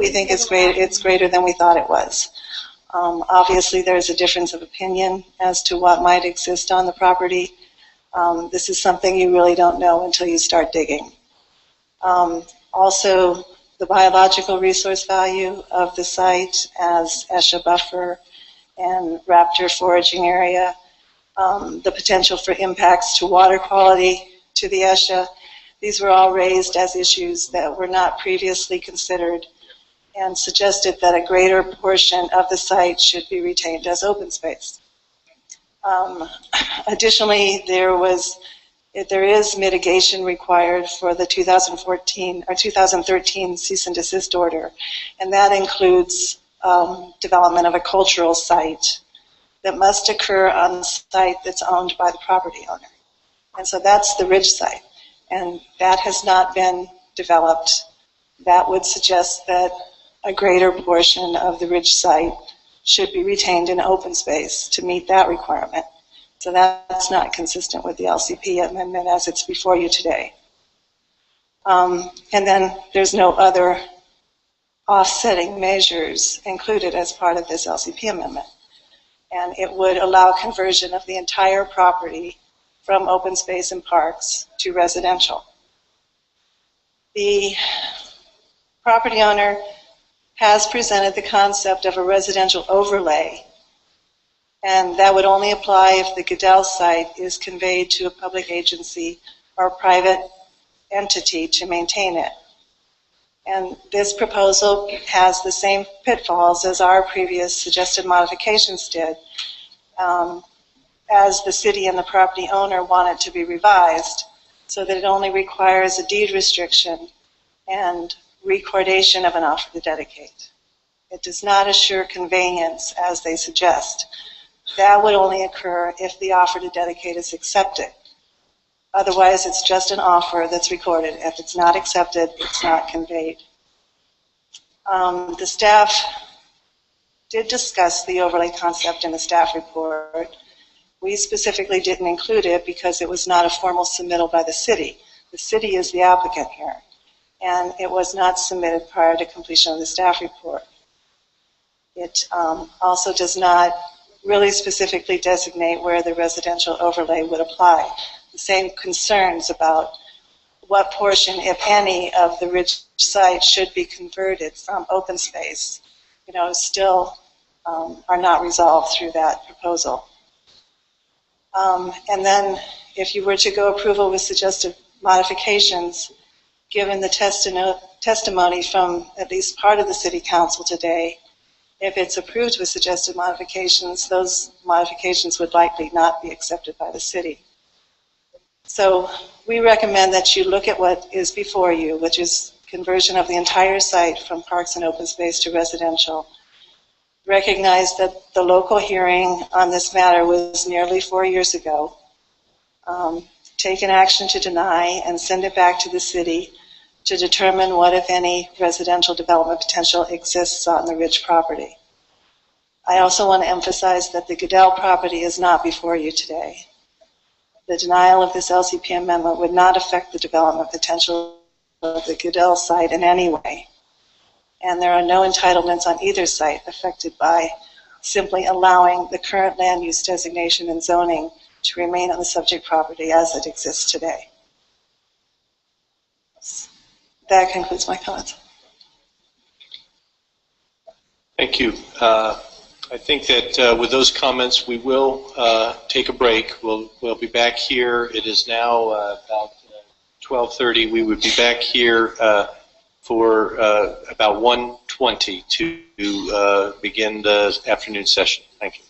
we think it's greater than we thought it was. Obviously, there's a difference of opinion as to what might exist on the property. This is something you really don't know until you start digging. Also, the biological resource value of the site as ESHA buffer and raptor foraging area, the potential for impacts to water quality to the ESHA. These were all raised as issues that were not previously considered, and suggested that a greater portion of the site should be retained as open space. Additionally, there is mitigation required for the 2014 or 2013 cease and desist order, and that includes development of a cultural site that must occur on the site that's owned by the property owner. And so that's the Ridge site, and that has not been developed. That would suggest that a greater portion of the Ridge site should be retained in open space to meet that requirement. So that's not consistent with the LCP amendment as it's before you today. And then there's no other offsetting measures included as part of this LCP amendment. And it would allow conversion of the entire property from open space and parks to residential. The property owner has presented the concept of a residential overlay, and that would only apply if the Goodell site is conveyed to a public agency or private entity to maintain it. And this proposal has the same pitfalls as our previous suggested modifications did, as the city and the property owner want it to be revised so that it only requires a deed restriction and recordation of an offer to dedicate. It does not assure conveyance as they suggest. That would only occur if the offer to dedicate is accepted. Otherwise, it's just an offer that's recorded. If it's not accepted, it's not conveyed. The staff did discuss the overlay concept in the staff report. We specifically didn't include it because it was not a formal submittal by the city. The city is the applicant here, and it was not submitted prior to completion of the staff report. It also does not really specifically designate where the residential overlay would apply. The same concerns about what portion, if any, of the Ridge site should be converted from open space, still are not resolved through that proposal. And then if you were to go approval with suggested modifications, given the testimony from at least part of the City Council today, if it's approved with suggested modifications, those modifications would likely not be accepted by the city. So we recommend that you look at what is before you, which is conversion of the entire site from parks and open space to residential, recognize that the local hearing on this matter was nearly 4 years ago. Take an action to deny and send it back to the city to determine what, if any, residential development potential exists on the Ridge property. I also want to emphasize that the Goodell property is not before you today. The denial of this LCP amendment would not affect the development potential of the Goodell site in any way. And there are no entitlements on either site affected by simply allowing the current land use designation and zoning to remain on the subject property as it exists today. That concludes my comments. Thank you. I think that with those comments, we will take a break. We'll be back here. It is now about 12:30. We would be back here for about 1:20 to begin the afternoon session. Thank you.